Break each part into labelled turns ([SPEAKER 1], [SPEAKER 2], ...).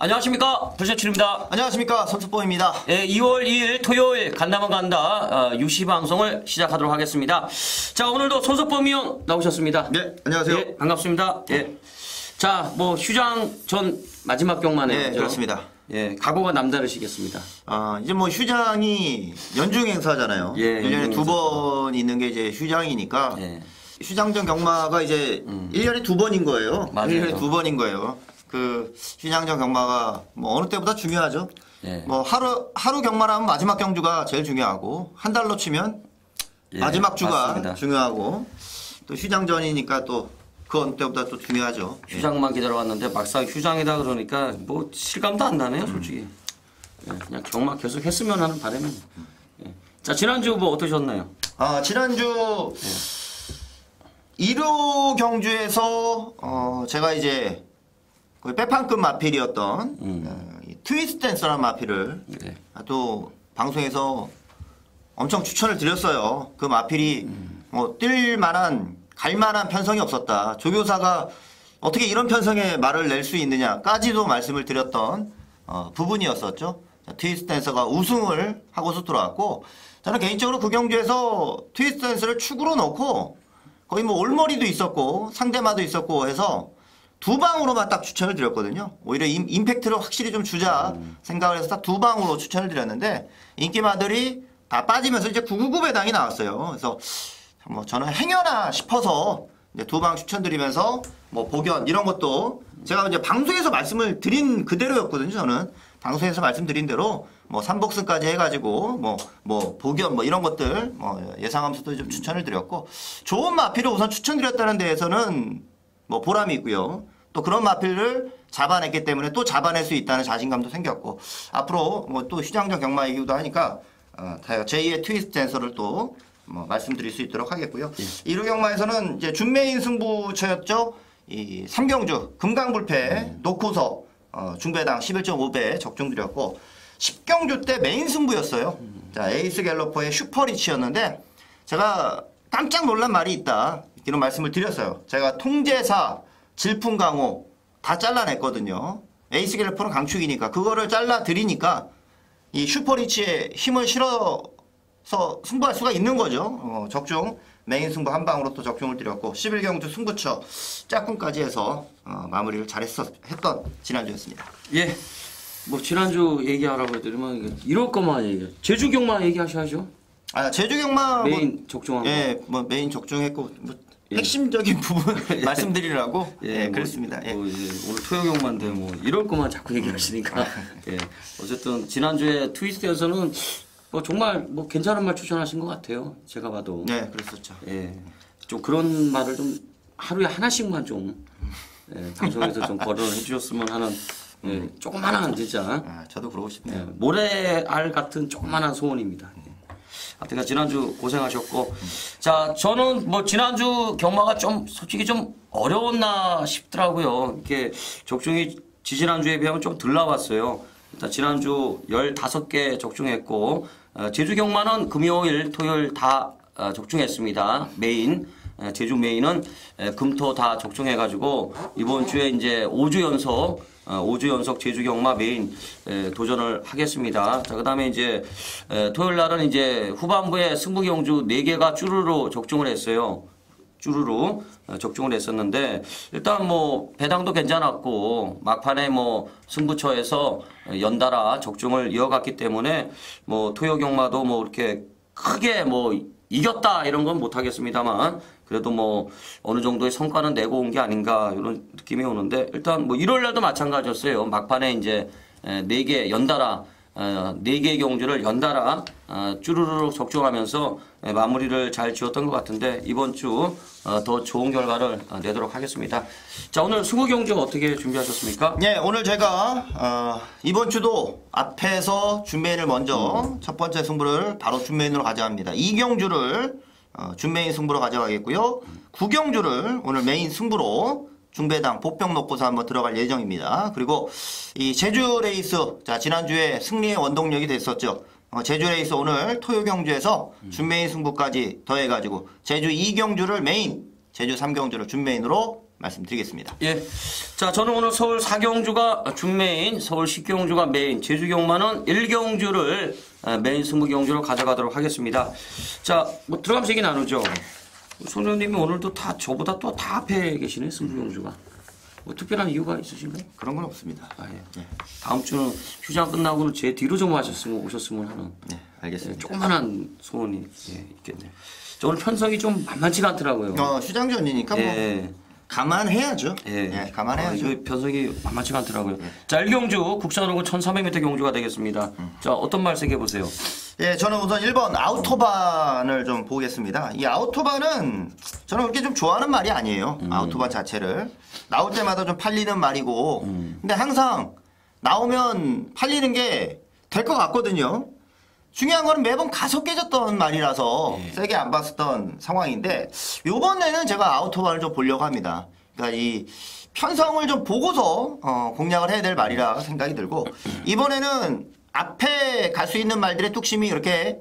[SPEAKER 1] 안녕하십니까, 불세출입니다.
[SPEAKER 2] 안녕하십니까, 선수뽀입니다.
[SPEAKER 1] 예, 2월 2일 토요일 간다면 간다 유시 방송을 시작하도록 하겠습니다. 자, 오늘도 손석범이 형 나오셨습니다.
[SPEAKER 2] 네, 안녕하세요.
[SPEAKER 1] 예, 반갑습니다. 예. 자, 뭐 휴장 전 마지막 경만에
[SPEAKER 2] 네, 그렇습니다.
[SPEAKER 1] 예, 각오가 남다르시겠습니다.
[SPEAKER 2] 이제 뭐 휴장이 연중 행사잖아요.
[SPEAKER 1] 예,
[SPEAKER 2] 1년에 두 번 있는 게 이제 휴장이니까.
[SPEAKER 1] 예.
[SPEAKER 2] 휴장전 경마가 이제 1년에 두 번인 거예요.
[SPEAKER 1] 맞아요.
[SPEAKER 2] 1년에 두 번인 거예요. 그 휴장전 경마가 뭐 어느 때보다 중요하죠.
[SPEAKER 1] 예.
[SPEAKER 2] 뭐 하루 경마라면 마지막 경주가 제일 중요하고, 한 달로 치면
[SPEAKER 1] 예,
[SPEAKER 2] 마지막 주가
[SPEAKER 1] 맞습니다.
[SPEAKER 2] 중요하고, 또 휴장전이니까 또 그 어느 때보다 또 중요하죠.
[SPEAKER 1] 휴장만 기다려왔는데 막상 휴장이다 그러니까 뭐 실감도 안 나네요, 솔직히. 예, 그냥 경마 계속 했으면 하는 바람에. 예. 자, 지난주 뭐 어떠셨나요?
[SPEAKER 2] 지난주 1호 경주에서 제가 이제 거의 빼판급 마필이었던 이 트위스트 댄서라는 마필을
[SPEAKER 1] 네.
[SPEAKER 2] 또 방송에서 엄청 추천을 드렸어요. 그 마필이 뭐 뛸만한 갈만한 편성이 없었다. 조교사가 어떻게 이런 편성에 말을 낼 수 있느냐까지도 말씀을 드렸던 부분이었었죠. 트위스트 댄서가 우승을 하고서 들어왔고, 저는 개인적으로 그 경주에서 트위스트 댄서를 축으로 넣고 거의 뭐 올머리도 있었고 상대마도 있었고 해서 두 방으로만 딱 추천을 드렸거든요. 오히려 임팩트를 확실히 좀 주자 생각을 해서 딱 두 방으로 추천을 드렸는데, 인기마들이 다 빠지면서 이제 999 배당이 나왔어요. 그래서 뭐 저는 행여나 싶어서 이제 두 방 추천드리면서 뭐 복연 이런 것도 제가 이제 방송에서 말씀을 드린 그대로였거든요. 저는 방송에서 말씀드린 대로 뭐 3복승까지 해가지고 뭐 복연 뭐 이런 것들 뭐 예상하면서도 좀 추천을 드렸고, 좋은 마필을 우선 추천드렸다는 데에서는 뭐 보람이 있고요. 또 그런 마필을 잡아냈기 때문에 또 잡아낼 수 있다는 자신감도 생겼고, 앞으로 뭐 또 휴장전 경마이기도 하니까 제2의 트위스트 댄서를 또 뭐 말씀드릴 수 있도록 하겠고요. 1호 경마에서는 이제 준메인 승부처였죠. 이 3경주 금강불패 놓고서 중배당 11.5배 적중드렸고, 10경주 때 메인 승부였어요. 자, 에이스 갤러퍼의 슈퍼리치였는데 제가 깜짝 놀란 말이 있다, 이런 말씀을 드렸어요. 제가 통제사, 질풍강호 다 잘라냈거든요. 에이스 갤러퍼는 강축이니까 그거를 잘라드리니까 이 슈퍼리치에 힘을 실어서 승부할 수가 있는 거죠. 적중 메인 승부 한 방으로 또 적중을 드렸고, 11경주 승부처 짝꿍까지 해서 마무리를 했던 지난주였습니다.
[SPEAKER 1] 예. 뭐 지난주 얘기하라고 해드리면 이럴 것만 얘기해. 제주 경마 얘기하셔야죠.
[SPEAKER 2] 제주 경마
[SPEAKER 1] 메인 적중한 거.
[SPEAKER 2] 예, 뭐 메인 적중했고 뭐
[SPEAKER 1] 예.
[SPEAKER 2] 핵심적인 부분 말씀드리라고 그랬습니다.
[SPEAKER 1] 뭐 이제 오늘 토요 경마인데 뭐 이럴 것만 자꾸 얘기하시니까. 예. 어쨌든 지난주에 트위스트에서는 뭐 정말 뭐 괜찮은 말 추천하신 것 같아요. 제가 봐도.
[SPEAKER 2] 네, 그랬었죠.
[SPEAKER 1] 예. 좀 그런 말을 좀 하루에 하나씩만 좀 방송에서 좀 거론을 해주셨으면 하는 조그만한 진짜.
[SPEAKER 2] 저도 그러고 싶네요.
[SPEAKER 1] 모래알 같은 조그만한 소원입니다. 하여튼 지난주 고생하셨고, 자, 저는 뭐 지난주 경마가 좀 솔직히 좀 어려웠나 싶더라고요. 이렇게 적중이 지지난주에 비하면 좀 덜 나왔어요. 일단 지난주 15개 적중했고, 제주 경마는 금요일, 토요일 다 적중했습니다. 메인. 제주 메인은 금토 다 적중해가지고 이번 주에 이제 5주 연속 제주 경마 메인 도전을 하겠습니다. 자, 그 다음에 이제 토요일 날은 이제 후반부에 승부 경주 4개가 쭈루루 적중을 했어요. 쭈루루 적중을 했었는데, 일단 뭐 배당도 괜찮았고 막판에 뭐 승부처에서 연달아 적중을 이어갔기 때문에 뭐 토요 경마도 뭐 이렇게 크게 뭐 이겼다 이런 건 못하겠습니다만, 그래도 뭐 어느 정도의 성과는 내고 온 게 아닌가 이런 느낌이 오는데, 일단 뭐 1월 날도 마찬가지였어요. 막판에 이제 4개 연달아 4개의 경주를 연달아 쭈루루룩 적중하면서 마무리를 잘 지었던 것 같은데, 이번 주 더 좋은 결과를 내도록 하겠습니다. 자, 오늘 승부 경주 어떻게 준비하셨습니까?
[SPEAKER 2] 네, 오늘 제가 이번 주도 앞에서 준메인을 먼저 첫 번째 승부를 바로 준메인으로 가져갑니다. 2경주를 준메인 승부로 가져가겠고요. 9경주를 오늘 메인 승부로 중배당 복병 놓고서 한번 들어갈 예정입니다. 그리고 이 제주 레이스, 자, 지난주에 승리의 원동력이 됐었죠. 제주 레이스 오늘 토요 경주에서 준메인 승부까지 더해가지고 제주 2경주를 메인, 제주 3경주를 준메인으로 말씀드리겠습니다.
[SPEAKER 1] 예. 자, 저는 오늘 서울 4경주가 준메인, 서울 10경주가 메인, 제주 경마는 1경주를 메인 승부 경주로 가져가도록 하겠습니다. 자, 뭐 들어가면서 얘기 나누죠. 손님이 오늘도 다 저보다 또 다 앞에 계시네, 승부 경주가. 뭐 특별한 이유가 있으신가요?
[SPEAKER 2] 그런 건 없습니다.
[SPEAKER 1] 아, 예.
[SPEAKER 2] 네.
[SPEAKER 1] 다음 주는 휴장 끝나고는 제 뒤로 좀 오셨으면 하는
[SPEAKER 2] 네, 알겠습니다.
[SPEAKER 1] 조그만한 소원이 있겠네요. 저 오늘 편성이 좀 만만치가 않더라고요.
[SPEAKER 2] 휴장전이니까 뭐
[SPEAKER 1] 예.
[SPEAKER 2] 감안해야죠.
[SPEAKER 1] 예,
[SPEAKER 2] 감안해야죠.
[SPEAKER 1] 이거 변석이 만만치가 않더라고요. 자, 1경주 국산호구 1300m 경주가 되겠습니다. 자, 어떤 말씀 해보세요.
[SPEAKER 2] 예, 저는 우선 1번 아우토반을 좀 보겠습니다. 이 아우토반은 저는 그렇게 좀 좋아하는 말이 아니에요. 아우토반 자체를. 나올 때마다 좀 팔리는 말이고, 근데 항상 나오면 팔리는 게 될 것 같거든요. 중요한 거는 매번 가서 깨졌던 말이라서 세게 안 봤었던 상황인데, 요번에는 제가 아우토반을 좀 보려고 합니다. 그러니까 이 편성을 좀 보고서 공략을 해야 될 말이라 생각이 들고, 이번에는 앞에 갈 수 있는 말들의 뚝심이 이렇게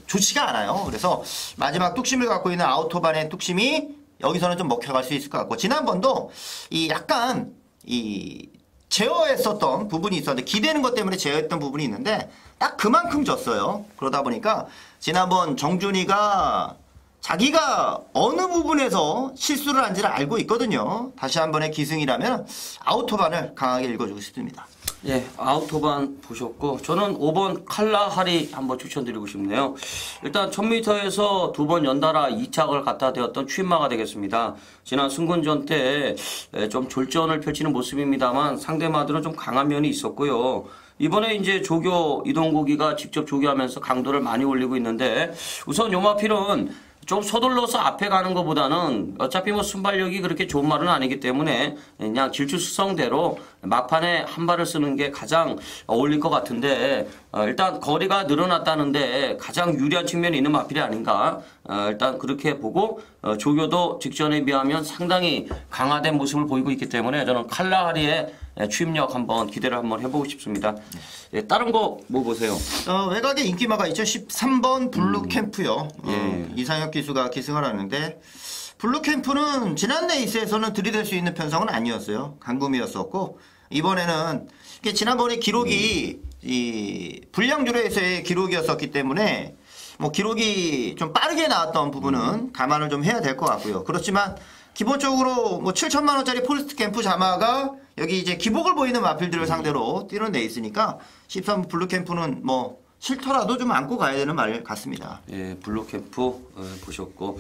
[SPEAKER 2] 좋지가 않아요. 그래서 마지막 뚝심을 갖고 있는 아우토반의 뚝심이 여기서는 좀 먹혀갈 수 있을 것 같고, 지난번도 이 약간 이 제어했었던 부분이 있었는데, 기대는 것 때문에 제어했던 부분이 있는데 딱 그만큼 졌어요. 그러다 보니까 지난번 정준이가 자기가 어느 부분에서 실수를 한지를 알고 있거든요. 다시 한 번의 기승이라면 아우토반을 강하게 읽어주고 싶습니다.
[SPEAKER 1] 예, 아우토반 보셨고, 저는 5번 칼라하리 한번 추천드리고 싶네요. 일단 1000m에서 두 번 연달아 2착을 갖다 대었던 취임마가 되겠습니다. 지난 승군전 때 좀 졸전을 펼치는 모습입니다만 상대마들은 좀 강한 면이 있었고요. 이번에 이제 조교 이동국이가 직접 조교하면서 강도를 많이 올리고 있는데, 우선 요마필은 좀 서둘러서 앞에 가는 것보다는 어차피 뭐 순발력이 그렇게 좋은 말은 아니기 때문에 그냥 질주수성대로 막판에 한 발을 쓰는 게 가장 어울릴 것 같은데, 일단 거리가 늘어났다는데 가장 유리한 측면이 있는 마필이 아닌가. 일단 그렇게 보고, 조교도 직전에 비하면 상당히 강화된 모습을 보이고 있기 때문에 저는 칼라하리의 취임력 한번 기대를 한번 해보고 싶습니다. 예, 다른 거 뭐 보세요?
[SPEAKER 2] 외곽에 인기마가 있죠. 13번 블루캠프요.
[SPEAKER 1] 예.
[SPEAKER 2] 이상혁 기수가 기승을 하는데, 블루캠프는 지난 레이스에서는 들이댈 수 있는 편성은 아니었어요. 강금이었었고, 이번에는 이게 지난번에 기록이 이 불량주례에서의 기록이었었기 때문에 뭐 기록이 좀 빠르게 나왔던 부분은 감안을 좀 해야 될 것 같고요. 그렇지만 기본적으로 뭐 7천만 원짜리 포스트 캠프 자마가 여기 이제 기복을 보이는 마필들을 상대로 뛰는 데 있으니까 13번 블루캠프는 뭐 싫더라도 좀 안고 가야 되는 말 같습니다.
[SPEAKER 1] 예, 블루캠프 보셨고,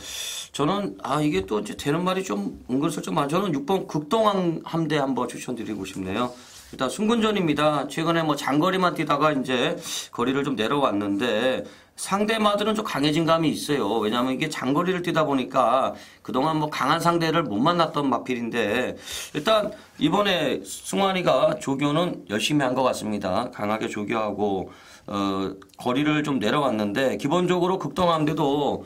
[SPEAKER 1] 저는 이게 또 이제 되는 말이 좀 은근슬쩍 많아. 저는 6번 극동항 함대 한번 추천드리고 싶네요. 일단 순군전입니다. 최근에 뭐 장거리만 뛰다가 이제 거리를 좀 내려왔는데 상대마들은 좀 강해진 감이 있어요. 왜냐하면 이게 장거리를 뛰다 보니까 그동안 뭐 강한 상대를 못 만났던 마필인데, 일단 이번에 승환이가 조교는 열심히 한 것 같습니다. 강하게 조교하고 거리를 좀 내려왔는데, 기본적으로 극동함대도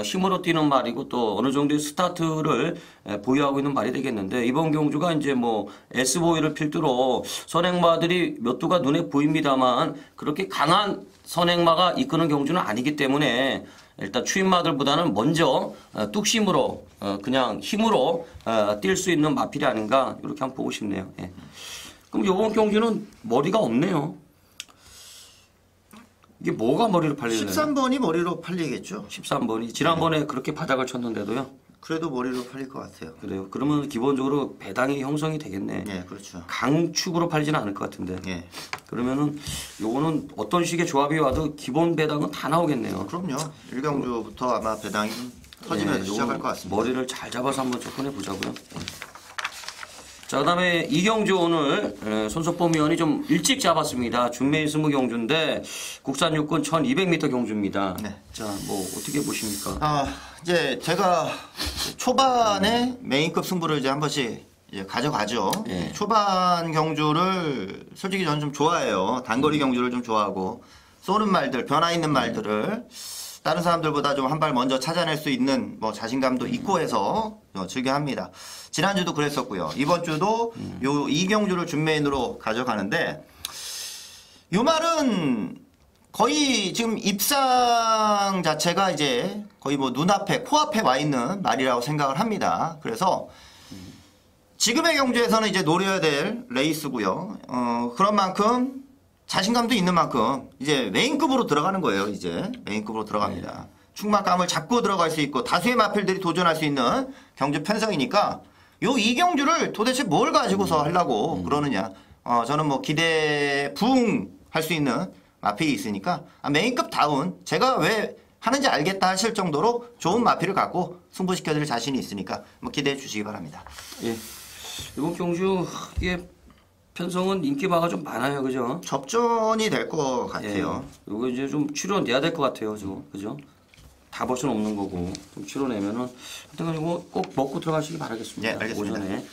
[SPEAKER 1] 힘으로 뛰는 말이고 또 어느 정도의 스타트를 보유하고 있는 말이 되겠는데, 이번 경주가 이제 뭐 S보이를 필두로 선행마들이 몇 두가 눈에 보입니다만 그렇게 강한 선행마가 이끄는 경주는 아니기 때문에 일단 추임마들보다는 먼저 뚝심으로 그냥 힘으로 뛸 수 있는 마필이 아닌가, 이렇게 한번 보고 싶네요. 예. 그럼 이번 경주는 머리가 없네요. 이게 뭐가 머리로 팔리나요?
[SPEAKER 2] 13번이 머리로 팔리겠죠.
[SPEAKER 1] 13번이 지난번에 그렇게 바닥을 쳤는데도요.
[SPEAKER 2] 그래도 머리로 팔릴 것 같아요.
[SPEAKER 1] 그래요. 그러면 기본적으로 배당이 형성이 되겠네.
[SPEAKER 2] 네, 그렇죠.
[SPEAKER 1] 강축으로 팔지는 않을 것 같은데.
[SPEAKER 2] 네.
[SPEAKER 1] 그러면은 요거는 어떤 식의 조합이 와도 기본 배당은 다 나오겠네요.
[SPEAKER 2] 그럼요. 1경주부터 아마 배당이 터지면서
[SPEAKER 1] 네,
[SPEAKER 2] 시작할
[SPEAKER 1] 요거는
[SPEAKER 2] 것 같습니다.
[SPEAKER 1] 머리를 잘 잡아서 한번 접근해 보자고요. 자, 그다음에 이경주 오늘 손석범 위원이 좀 일찍 잡았습니다. 준메인 승부 경주인데 국산 육군 1200m 경주입니다.
[SPEAKER 2] 네.
[SPEAKER 1] 자, 뭐 어떻게 보십니까?
[SPEAKER 2] 이제 제가 초반에 메인급 승부를 이제 한 번씩 이제 가져가죠.
[SPEAKER 1] 예.
[SPEAKER 2] 초반 경주를 솔직히 저는 좀 좋아해요. 단거리 경주를 좀 좋아하고, 쏘는 말들, 변화 있는 말들을 다른 사람들보다 좀 한 발 먼저 찾아낼 수 있는 뭐 자신감도 있고 해서 즐겨 합니다. 지난주도 그랬었고요. 이번 주도 요 이경주를 준메인으로 가져가는데, 요 말은 거의 지금 입상 자체가 이제 거의 뭐 눈앞에, 코앞에 와 있는 말이라고 생각을 합니다. 그래서 지금의 경주에서는 이제 노려야 될 레이스고요. 그런 만큼 자신감도 있는 만큼 이제 메인급으로 들어가는 거예요. 이제 메인급으로 들어갑니다. 충만감을 잡고 들어갈 수 있고 다수의 마필들이 도전할 수 있는 경주 편성이니까 요 이경주를 도대체 뭘 가지고서 하려고 그러느냐. 저는 뭐 기대 부응할 수 있는 마필이 있으니까 메인급 다운 제가 왜 하는지 알겠다 하실 정도로 좋은 마필을 갖고 승부시켜드릴 자신이 있으니까 뭐 기대해 주시기 바랍니다.
[SPEAKER 1] 예. 이번 경주 이게 편성은 인기바가 좀 많아요, 그죠?
[SPEAKER 2] 접전이 될 것 같아요.
[SPEAKER 1] 예. 이거 이제 좀 치러내야 될 것 같아요, 그죠? 다 볼 수는 없는 거고 좀 치러내면은 하여튼 이거 꼭 먹고 들어가시기 바라겠습니다.
[SPEAKER 2] 네, 알겠습니다.
[SPEAKER 1] 오전에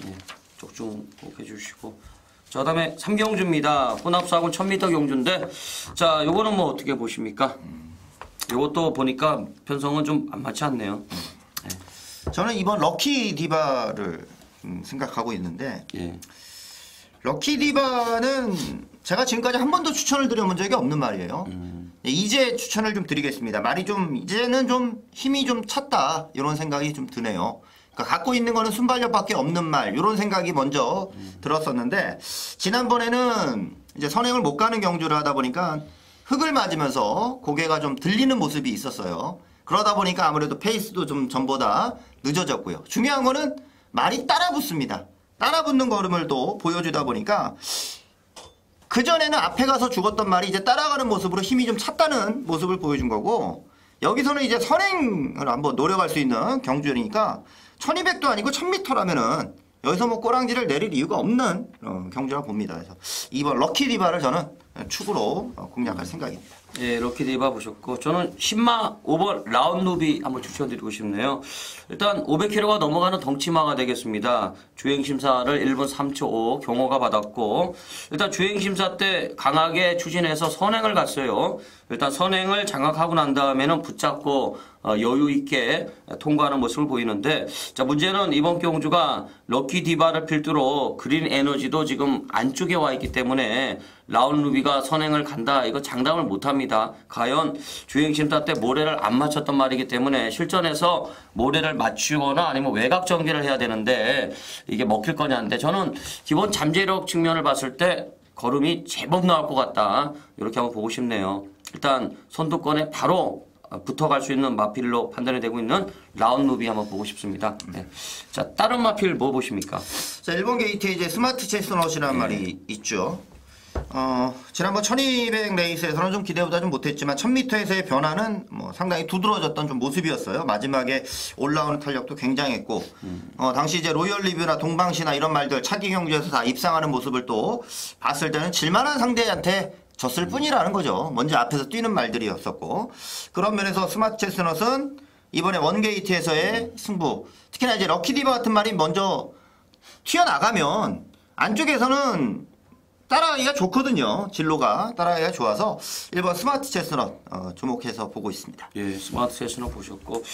[SPEAKER 1] 예, 적중 꼭 해주시고. 자, 그다음에 3경주입니다. 혼합사군 1000m 경주인데, 자, 요거는 뭐 어떻게 보십니까? 요것도 보니까 편성은 좀 안 맞지 않네요.
[SPEAKER 2] 저는 이번 럭키 디바를 생각하고 있는데
[SPEAKER 1] 예.
[SPEAKER 2] 럭키 디바는 제가 지금까지 한 번도 추천을 드려본 적이 없는 말이에요. 이제 추천을 좀 드리겠습니다. 말이 좀 이제는 좀 힘이 좀 찼다 이런 생각이 좀 드네요. 그러니까 갖고 있는 거는 순발력밖에 없는 말 이런 생각이 먼저 들었었는데 지난번에는 이제 선행을 못 가는 경주를 하다 보니까 흙을 맞으면서 고개가 좀 들리는 모습이 있었어요. 그러다 보니까 아무래도 페이스도 좀 전보다 늦어졌고요. 중요한 거는 말이 따라붙습니다. 따라붙는 걸음을 또 보여주다 보니까 그전에는 앞에 가서 죽었던 말이 이제 따라가는 모습으로 힘이 좀 찼다는 모습을 보여준 거고 여기서는 이제 선행을 한번 노려갈 수 있는 경주니까 1200도 아니고 1000m라면은 여기서 뭐 꼬랑지를 내릴 이유가 없는 경주라 봅니다. 그래서 이번 럭키 디바를 저는 축으로 공략할 생각입니다.
[SPEAKER 1] 예, 럭키 디바 보셨고 저는 10마 5번 라운루비 한번 추천드리고 싶네요. 일단 500kg가 넘어가는 덩치마가 되겠습니다. 주행심사를 1분 3초 5 경호가 받았고 일단 주행심사 때 강하게 추진해서 선행을 갔어요. 일단 선행을 장악하고 난 다음에는 붙잡고 여유 있게 통과하는 모습을 보이는데 자 문제는 이번 경주가 럭키 디바를 필두로 그린 에너지도 지금 안쪽에 와 있기 때문에 라운루비가 선행을 간다 이거 장담을 못합니다. 과연 주행심사 때 모래를 안 맞췄단 말이기 때문에 실전에서 모래를 맞추거나 아니면 외곽 전개를 해야 되는데 이게 먹힐 거냐는데 저는 기본 잠재력 측면을 봤을 때 걸음이 제법 나올 것 같다 이렇게 한번 보고 싶네요. 일단 선두권에 바로 붙어갈 수 있는 마필로 판단이 되고 있는 라운루비 한번 보고 싶습니다. 네. 자 다른 마필 뭐 보십니까?
[SPEAKER 2] 자 일본 게이트에 이제 스마트 체스넛이라는 말이 있죠. 지난번 1200 레이스에서는 좀 기대보다 좀 못했지만 1000m에서의 변화는 뭐 상당히 두드러졌던 좀 모습이었어요. 마지막에 올라오는 탄력도 굉장했고 당시 이제 로열 리뷰나 동방시나 이런 말들 차기 경주에서 다 입상하는 모습을 또 봤을 때는 질만한 상대한테 졌을 뿐이라는 거죠. 먼저 앞에서 뛰는 말들이었었고 그런 면에서 스마트 체스넛은 이번에 원게이트에서의 승부 특히나 이제 럭키디바 같은 말이 먼저 튀어나가면 안쪽에서는 따라가기가 좋거든요. 진로가 따라가기가 좋아서 1번 스마트 체스넛 주목해서 보고 있습니다.
[SPEAKER 1] 예, 스마트 체스넛 보셨고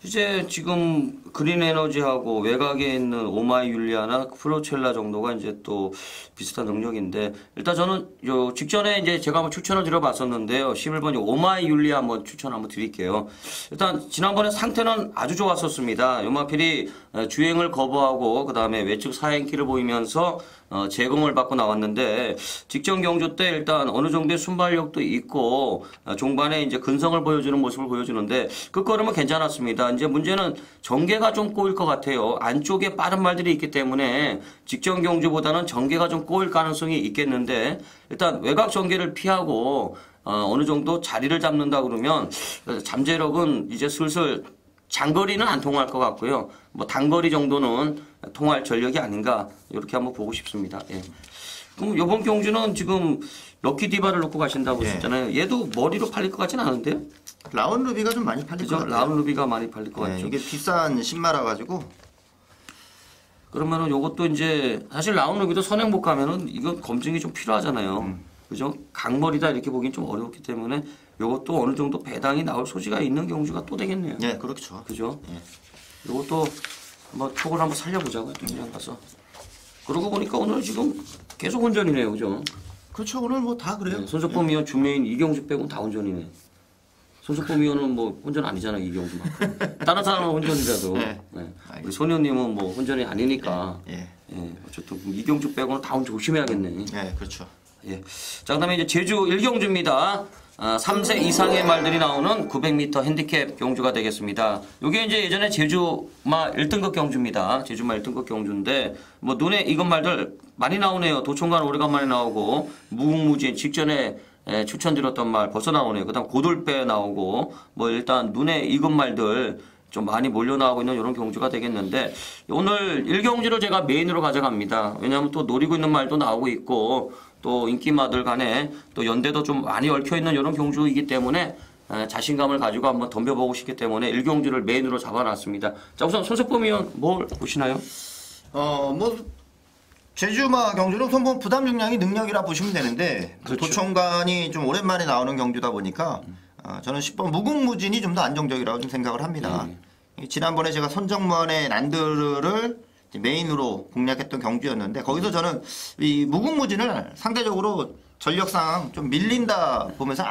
[SPEAKER 1] 이제 지금 그린 에너지하고 외곽에 있는 오마이 율리아나 프로첼라 정도가 이제 또 비슷한 능력인데 일단 저는 요 직전에 이제 제가 한번 추천을 드려봤었는데요. 11번 오마이 율리아 한번 추천 한번 드릴게요. 일단 지난번에 상태는 아주 좋았었습니다. 요마필이 주행을 거부하고 그 다음에 외측 사행키를 보이면서 제공을 받고 나왔는데 직전 경주 때 일단 어느 정도의 순발력도 있고 종반에 이제 근성을 보여주는 모습을 보여주는데 끝걸음은 괜찮았습니다. 이제 문제는 전개가 좀 꼬일 것 같아요. 안쪽에 빠른 말들이 있기 때문에 직전 경주보다는 전개가 좀 꼬일 가능성이 있겠는데 일단 외곽 전개를 피하고 어느 정도 자리를 잡는다 그러면 잠재력은 이제 슬슬 장거리는 안 통할 것 같고요. 뭐 단거리 정도는 통할 전력이 아닌가 이렇게 한번 보고 싶습니다. 예. 그럼 이번 경주는 지금 럭키 디바를 놓고 가신다고 했잖아요. 얘도 머리로 팔릴 것 같지는 않은데요?
[SPEAKER 2] 라운루비가 좀 많이 팔릴 것
[SPEAKER 1] 그죠?
[SPEAKER 2] 같아요.
[SPEAKER 1] 라운루비가 많이 팔릴 것 같죠.
[SPEAKER 2] 이게 비싼 신마라 가지고
[SPEAKER 1] 그러면은 요것도 이제 사실 라운루비도 선행 못 가면은 이거 검증이 좀 필요하잖아요. 그죠? 강머리다 이렇게 보기엔 좀 어렵기 때문에 요것도 어느 정도 배당이 나올 소지가 있는 경주가 또 되겠네요.
[SPEAKER 2] 네, 그렇죠.
[SPEAKER 1] 그죠? 요것도 뭐 촉을 한번 살려보자고요. 그냥 가서. 그러고 보니까 오늘 지금 계속 운전이네요. 그죠?
[SPEAKER 2] 그렇죠. 오늘 뭐 다 그래요.
[SPEAKER 1] 네, 손석범 위원, 주메인, 이경식 빼고는 다 운전이네. 손석범 위원은 뭐 혼전 아니잖아요, 이경주만큼. 다른 사람은 혼전이라도.
[SPEAKER 2] 네.
[SPEAKER 1] 네. 우리 소녀님은 뭐 혼전이 아니니까.
[SPEAKER 2] 예.
[SPEAKER 1] 예. 어쨌든 이경주 빼고는 다 조심해야겠네.
[SPEAKER 2] 예, 그렇죠.
[SPEAKER 1] 예. 자, 그다음에 이제 제주 1경주입니다. 3세 이상의 말들이 나오는 900m 핸디캡 경주가 되겠습니다. 이게 이제 예전에 제주마 1등급 경주입니다. 제주마 1등급 경주인데 뭐 눈에 익은 말들 많이 나오네요. 도청관 오래간만에 나오고 무궁무진 직전에 추천드렸던 말 벌써 나오네요. 그다음 고돌배 나오고 뭐 일단 눈에 익은 말들 좀 많이 몰려 나오고 있는 이런 경주가 되겠는데 오늘 1경주를 제가 메인으로 가져갑니다. 왜냐하면 또 노리고 있는 말도 나오고 있고 또 인기마들 간에 또 연대도 좀 많이 얽혀 있는 이런 경주이기 때문에 자신감을 가지고 한번 덤벼보고 싶기 때문에 1경주를 메인으로 잡아놨습니다. 자, 우선 손석범 위원 뭘 보시나요?
[SPEAKER 2] 뭐 제주마 경주는 우선 뭐 부담 중량이 능력이라 보시면 되는데
[SPEAKER 1] 그렇죠.
[SPEAKER 2] 도청관이 좀 오랜만에 나오는 경주다 보니까 저는 10번 무궁무진이 좀 더 안정적이라고 좀 생각을 합니다. 지난번에 제가 선정무안의 난드를 메인으로 공략했던 경주였는데 거기서 저는 이 무궁무진을 상대적으로 전력상 좀 밀린다 보면서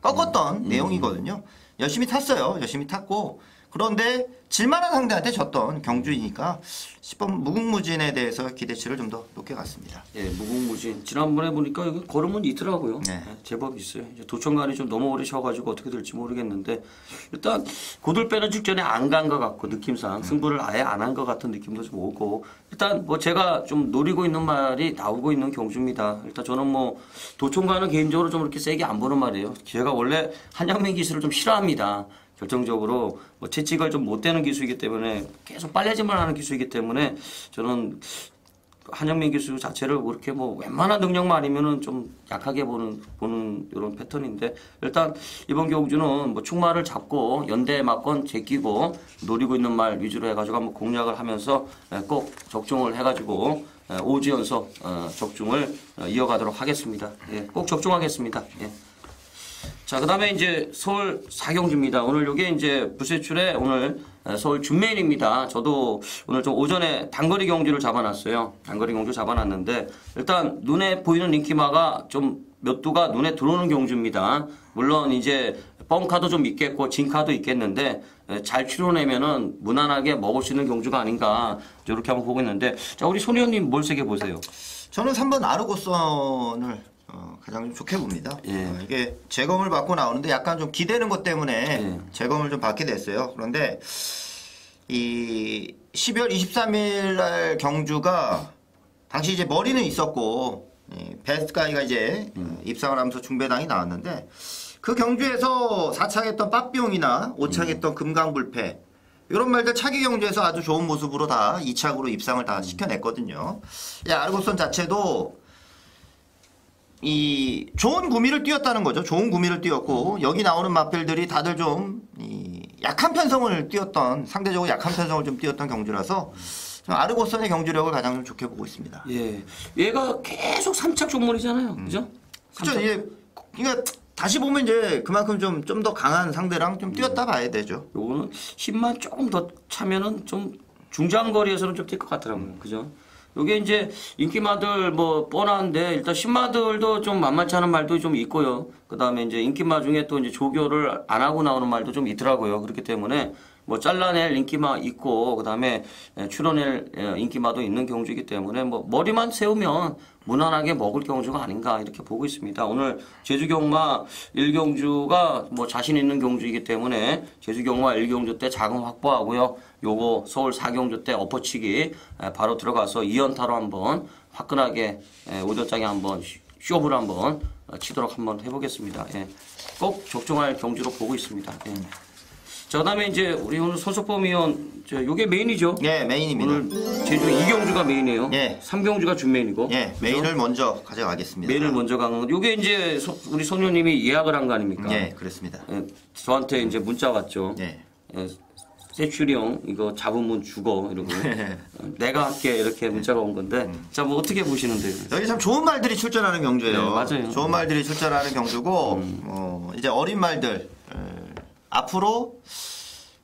[SPEAKER 2] 꺾었던 내용이거든요. 열심히 탔어요. 열심히 탔고 그런데 질만한 상대한테 졌던 경주이니까 10번 무궁무진에 대해서 기대치를 좀 더 높게 갔습니다.
[SPEAKER 1] 예, 무궁무진. 지난번에 보니까 여기 걸음은 있더라고요.
[SPEAKER 2] 네.
[SPEAKER 1] 제법 있어요. 이제 도청관이 좀 너무 오래 쉬어가지고 어떻게 될지 모르겠는데 일단 고들 빼는 직전에 안 간 것 같고 느낌상 승부를 아예 안 한 것 같은 느낌도 좀 오고 일단 뭐 제가 좀 노리고 있는 말이 나오고 있는 경주입니다. 일단 저는 뭐 도청관은 개인적으로 좀 이렇게 세게 안 보는 말이에요. 제가 원래 한양민 기술을 좀 싫어합니다. 결정적으로 뭐 채찍을 좀 못 대는 기수이기 때문에 계속 빨래질만 하는 기수이기 때문에 저는 한영민 기수 자체를 그렇게 뭐 웬만한 능력만 아니면은 좀 약하게 보는 이런 패턴인데 일단 이번 경주는 뭐 충마를 잡고 연대 맞건 제끼고 노리고 있는 말 위주로 해가지고 한번 공략을 하면서 꼭 적중을 해가지고 5주 연속 적중을 이어가도록 하겠습니다. 예, 꼭 적중하겠습니다. 예. 자, 그 다음에 이제 서울 4경주입니다. 오늘 요게 이제 불세출에 오늘 서울 준메인입니다. 저도 오늘 좀 오전에 단거리 경주를 잡아놨어요. 단거리 경주 잡아놨는데 일단 눈에 보이는 인기마가 좀 몇 두가 눈에 들어오는 경주입니다. 물론 이제 뻥카도 좀 있겠고 진카도 있겠는데 잘 추려내면은 무난하게 먹을 수 있는 경주가 아닌가 이렇게 한번 보고 있는데 자, 우리 손 의원님 뭘 세게 보세요?
[SPEAKER 2] 저는 3번 아르고선을 가장 좀 좋게 봅니다.
[SPEAKER 1] 예.
[SPEAKER 2] 이게 재검을 받고 나오는데 약간 좀 기대는 것 때문에 재검을 좀 받게 됐어요. 그런데 이 12월 23일 날 경주가 당시 이제 머리는 있었고 베스트가이가 이제 입상을 하면서 중배당이 나왔는데 그 경주에서 4차했던 빠삐용이나 5차했던 금강불패 이런 말들 차기 경주에서 아주 좋은 모습으로 다 2착으로 입상을 다 시켜냈거든요. 아르고선 자체도 이 좋은 구미를 띄었다는 거죠. 좋은 구미를 띄었고 여기 나오는 마필들이 다들 좀 약한 편성을 띄었던 상대적으로 약한 편성을 좀 띄었던 경주라서 아르고선의 경주력을 가장 좀 좋게 보고 있습니다.
[SPEAKER 1] 예, 얘가 계속 3착 종목이잖아요, 그죠?
[SPEAKER 2] 그렇죠. 이게 그러니까 다시 보면 이제 그만큼 좀 더 강한 상대랑 좀 뛰었다 봐야 되죠.
[SPEAKER 1] 요거는 힘만 조금 더 차면은 좀 중장거리에서는 좀 뛸 것 같더라고요, 그죠? 요게 이제 인기마들 뭐 뻔한데 일단 신마들도 좀 만만치 않은 말도 좀 있고요. 그 다음에 이제 인기마 중에 또 이제 조교를 안 하고 나오는 말도 좀 있더라고요. 그렇기 때문에 뭐 잘라낼 인기마 있고 그 다음에 추려낼 인기마도 있는 경주이기 때문에 뭐 머리만 세우면 무난하게 먹을 경주가 아닌가 이렇게 보고 있습니다. 오늘 제주경마 1경주가 뭐 자신 있는 경주이기 때문에 제주경마 1경주 때 자금 확보하고요. 요거 서울 4경주 때 엎어치기 바로 들어가서 2연타로 한번 화끈하게 오전장에 한번 쇼부를 한번 치도록 한번 해보겠습니다. 예. 꼭 적중할 경주로 보고 있습니다. 예. 자, 그다음에 이제 우리 오늘 손석범 의원, 요게 메인이죠?
[SPEAKER 2] 예, 메인입니다.
[SPEAKER 1] 오늘 제주 2경주가 메인이에요.
[SPEAKER 2] 예.
[SPEAKER 1] 3경주가 준메인이고.
[SPEAKER 2] 예, 메인을 먼저 가져가겠습니다.
[SPEAKER 1] 메인을 먼저 가는 건 요게 이제 우리 손녀님이 예약을 한 거 아닙니까?
[SPEAKER 2] 예, 그렇습니다.
[SPEAKER 1] 예, 저한테 이제 문자 왔죠.
[SPEAKER 2] 예.
[SPEAKER 1] 세출이 형 이거 잡으면 죽어 이러고 내가 할게 이렇게 문자가 온 건데 자, 뭐 어떻게 보시는데요?
[SPEAKER 2] 여기 참 좋은 말들이 출전하는 경주예요.
[SPEAKER 1] 네, 맞아요.
[SPEAKER 2] 좋은 말들이 출전하는 경주고 이제 어린 말들 앞으로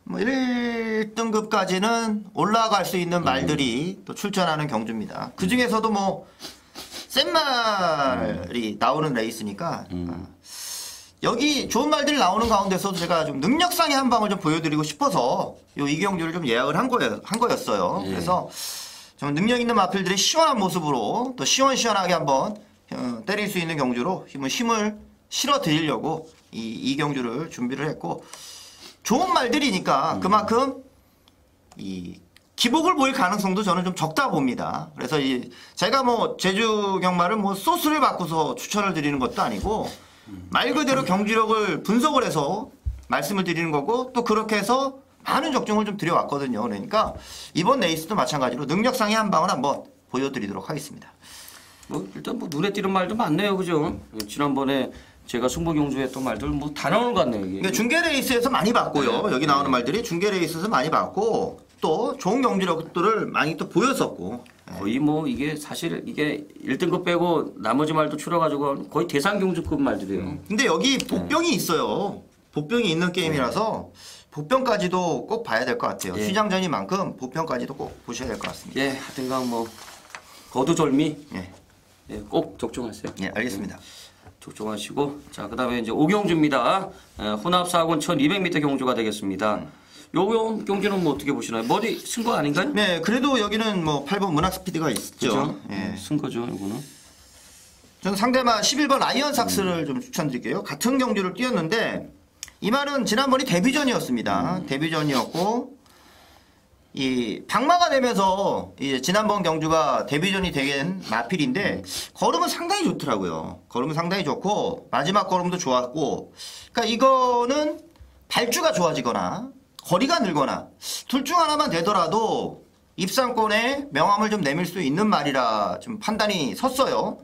[SPEAKER 2] 뭐 1등급까지는 올라갈 수 있는 말들이 또 출전하는 경주입니다. 그 중에서도 뭐 센 말이 나오는 레이스니까 여기 좋은 말들이 나오는 가운데서 제가 좀 능력상의 한 방을 좀 보여드리고 싶어서 요 이경주를 좀 예약을 한 거였어요.
[SPEAKER 1] 예.
[SPEAKER 2] 그래서 좀 능력 있는 마필들이 시원한 모습으로 또 시원시원하게 한번 때릴 수 있는 경주로 힘을 실어 드리려고 이 경주를 준비를 했고, 좋은 말들이니까 그만큼 이 기복을 보일 가능성도 저는 좀 적다 봅니다. 그래서 제가 뭐 제주 경마를 뭐 소스를 바꿔서 추천을 드리는 것도 아니고 말 그대로 경주력을 분석을 해서 말씀을 드리는 거고, 또 그렇게 해서 많은 적중을 좀 드려왔거든요. 그러니까 이번 레이스도 마찬가지로 능력상의 한 방을 한번 보여드리도록 하겠습니다.
[SPEAKER 1] 뭐 일단 뭐 눈에 띄는 말도 많네요, 그죠? 지난번에 제가 승부경주 했던 말들 뭐 다 나오는 것 같네요, 이게.
[SPEAKER 2] 그러니까 중계 레이스에서 많이 봤고요. 여기 나오는 말들이 중계 레이스에서 많이 봤고, 또 좋은 경주력들을 많이 또 보였었고.
[SPEAKER 1] 거의 뭐 이게 사실 이게 1등급 빼고 나머지 말도 추려가지고 거의 대상경주급 말들이에요.
[SPEAKER 2] 근데 여기 복병이 있어요. 복병이 있는 게임이라서 복병까지도 꼭 봐야 될 것 같아요.
[SPEAKER 1] 예.
[SPEAKER 2] 휘장전이만큼 복병까지도 꼭 보셔야 될 것 같습니다.
[SPEAKER 1] 예, 하여튼간 뭐 거두절미
[SPEAKER 2] 예,
[SPEAKER 1] 예, 꼭 적중하세요.
[SPEAKER 2] 예, 알겠습니다.
[SPEAKER 1] 적중하시고, 자, 그 다음에 이제 오경주입니다. 혼합사군 1200m 경주가 되겠습니다. 요 경주는 뭐 어떻게 보시나요? 머리 쓴 거 아닌가요?
[SPEAKER 2] 네, 그래도 여기는 뭐 8번 문학 스피드가 있죠.
[SPEAKER 1] 그죠?
[SPEAKER 2] 예.
[SPEAKER 1] 쓴 거죠, 요거는.
[SPEAKER 2] 저는 상대마 11번 라이언 삭스를 좀 추천드릴게요. 같은 경주를 뛰었는데 이 말은 지난번이 데뷔전이었습니다. 데뷔전이었고 이 방마가 되면서 이제 지난번 경주가 데뷔전이 된 마필인데 걸음은 상당히 좋더라고요. 걸음은 상당히 좋고 마지막 걸음도 좋았고, 그러니까 이거는 발주가 좋아지거나 거리가 늘거나 둘 중 하나만 되더라도 입상권에 명함을 좀 내밀 수 있는 말이라 좀 판단이 섰어요.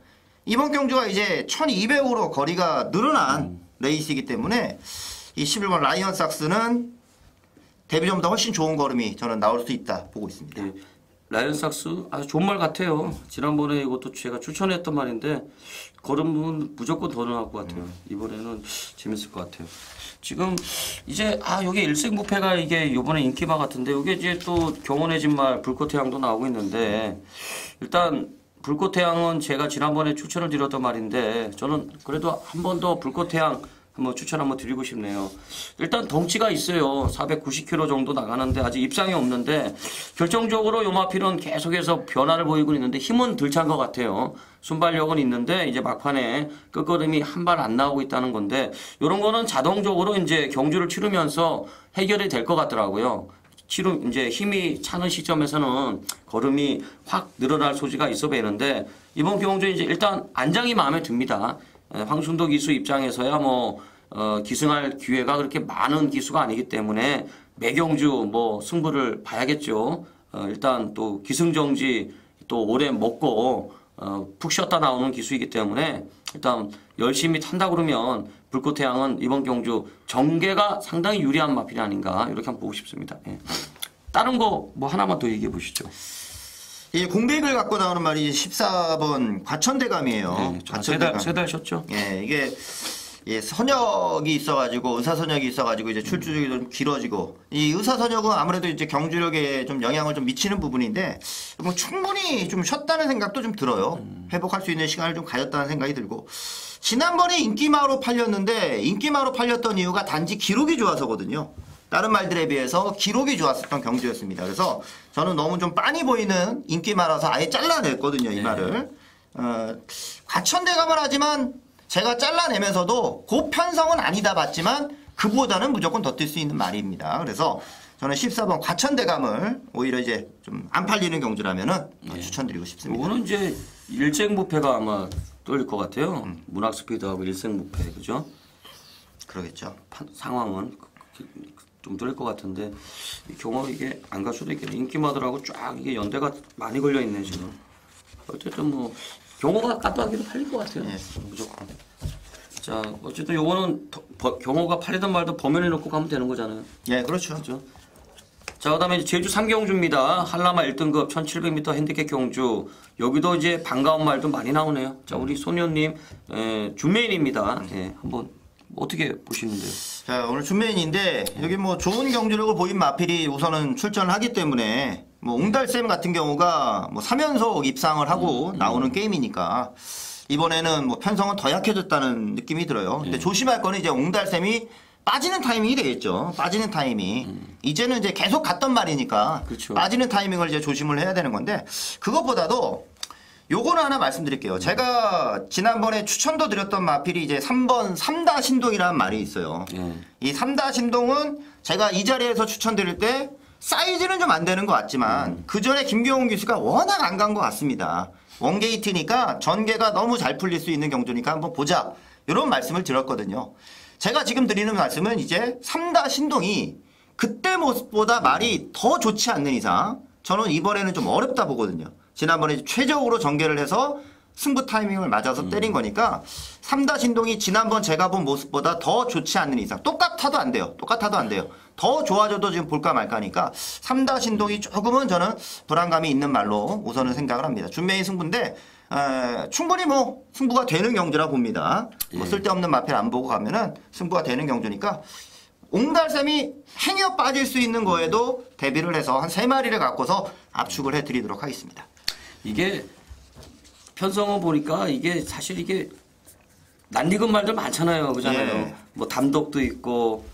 [SPEAKER 2] 이번 경주가 이제 1200으로 거리가 늘어난 레이스이기 때문에 이 11번 라이언 삭스는 데뷔전보다 훨씬 좋은 걸음이 저는 나올 수 있다 보고 있습니다.
[SPEAKER 1] 예, 라이언 삭스 아주 좋은 말 같아요. 지난번에 이것도 제가 추천했던 말인데 걸음은 무조건 더 나올 것 같아요. 이번에는 재밌을 것 같아요. 지금 이제 여기 일생부패가 이게 이번에 인기마 같은데, 이게 이제 또 경원의 진말 불꽃태양도 나오고 있는데, 일단 불꽃태양은 제가 지난번에 추천을 드렸던 말인데 저는 그래도 한 번 더 불꽃태양 한번 추천 한번 드리고 싶네요. 일단 덩치가 있어요. 490kg 정도 나가는데 아직 입상이 없는데, 결정적으로 요마필은 계속해서 변화를 보이고 있는데 힘은 덜 찬 것 같아요. 순발력은 있는데 이제 막판에 끝걸음이 한 발 안 나오고 있다는 건데, 이런 거는 자동적으로 이제 경주를 치르면서 해결이 될 것 같더라고요. 이제 힘이 차는 시점에서는 걸음이 확 늘어날 소지가 있어 보이는데, 이번 경주 이제 일단 안장이 마음에 듭니다. 황순도 기수 입장에서야 뭐 기승할 기회가 그렇게 많은 기수가 아니기 때문에 매경주 뭐 승부를 봐야겠죠. 일단 또 기승정지 또 오래 먹고 푹 쉬었다 나오는 기수이기 때문에 일단 열심히 탄다 그러면 불꽃태양은 이번 경주 정계가 상당히 유리한 마필이 아닌가 이렇게 한번 보고 싶습니다. 예. 다른 거 뭐 하나만 더 얘기해 보시죠.
[SPEAKER 2] 이 공백을 갖고 나오는 말이 14번 과천대감이에요.
[SPEAKER 1] 네, 세 달 쉬었죠.
[SPEAKER 2] 예, 이게 선역이 있어가지고 의사선역이 있어가지고 이제 출주력이 좀 길어지고, 이 의사선역은 아무래도 이제 경주력에 좀 영향을 좀 미치는 부분인데 뭐 충분히 좀 쉬었다는 생각도 좀 들어요. 회복할 수 있는 시간을 좀 가졌다는 생각이 들고, 지난번에 인기마로 팔렸는데 인기마로 팔렸던 이유가 단지 기록이 좋아서거든요. 다른 말들에 비해서 기록이 좋았었던 경주였습니다. 그래서 저는 너무 좀 빤히 보이는 인기마라서 아예 잘라냈거든요, 이 말을. 과천대감을 하지만 제가 잘라내면서도 그 편성은 아니다 봤지만 그보다는 무조건 더 뛸 수 있는 말입니다. 그래서 저는 14번 과천대감을 오히려 이제 좀 안 팔리는 경주라면은 추천드리고 싶습니다.
[SPEAKER 1] 이거는 이제 일생부패가 아마 뚫릴 것 같아요. 문학스피드하고 일생부패, 그죠?
[SPEAKER 2] 그러겠죠.
[SPEAKER 1] 상황은 좀 뚫릴 것 같은데, 경험 이게 안 갈 수도 있겠네. 인기마들하고 쫙 이게 연대가 많이 걸려 있네 지금. 어쨌든 뭐 경호가 깜빡이도 팔릴 것 같아요.
[SPEAKER 2] 예.
[SPEAKER 1] 무조건. 자, 어쨌든 요거는 경호가 팔리던 말도 범연에 넣고 가면 되는 거잖아요.
[SPEAKER 2] 예, 그렇죠.
[SPEAKER 1] 그죠? 자, 그다음에 이제 제주 3경주입니다. 한라마 1등급 1700m 핸디캡 경주. 여기도 이제 반가운 말도 많이 나오네요. 자, 우리 소녀님 준메인입니다. 예, 한번 어떻게 보시는데요?
[SPEAKER 2] 자, 오늘 준메인인데 여기 뭐 좋은 경주력을 보인 마필이 우선은 출전을 하기 때문에, 뭐 웅달샘 같은 경우가 뭐 3연속 입상을 하고 나오는 게임이니까 이번에는 뭐 편성은 더 약해졌다는 느낌이 들어요. 근데 조심할 거는 이제 옹달샘이 빠지는 타이밍이 되겠죠. 빠지는 타이밍. 이제는 이제 계속 갔던 말이니까
[SPEAKER 1] 그렇죠.
[SPEAKER 2] 빠지는 타이밍을 이제 조심을 해야 되는 건데 그것보다도 요거는 하나 말씀드릴게요. 제가 지난번에 추천도 드렸던 마필이 이제 3번 3다 신동이라는 말이 있어요. 이 3다 신동은 제가 이 자리에서 추천드릴 때 사이즈는 좀 안 되는 것 같지만 그 전에 김경훈 기수가 워낙 안 간 것 같습니다. 원게이트니까 전개가 너무 잘 풀릴 수 있는 경주니까 한번 보자. 이런 말씀을 드렸거든요. 제가 지금 드리는 말씀은 이제 3다 신동이 그때 모습보다 말이 더 좋지 않는 이상 저는 이번에는 좀 어렵다 보거든요. 지난번에 최적으로 전개를 해서 승부 타이밍을 맞아서 때린 거니까 3다 신동이 지난번 제가 본 모습보다 더 좋지 않는 이상 똑같아도 안 돼요. 똑같아도 안 돼요. 더 좋아져도 지금 볼까 말까니까 3다 신동이 조금은 저는 불안감이 있는 말로 우선은 생각을 합니다. 준매인 승부인데 충분히 뭐 승부가 되는 경주라 봅니다. 뭐 쓸데없는 마필 안 보고 가면은 승부가 되는 경주니까 옹달샘이 행여 빠질 수 있는 거에도 대비를 해서 한 3마리를 갖고서 압축을 해드리도록 하겠습니다.
[SPEAKER 1] 이게 편성을 보니까 이게 사실 이게 낯익은 말들 많잖아요. 그잖아요.
[SPEAKER 2] 예.
[SPEAKER 1] 뭐 담독도 있고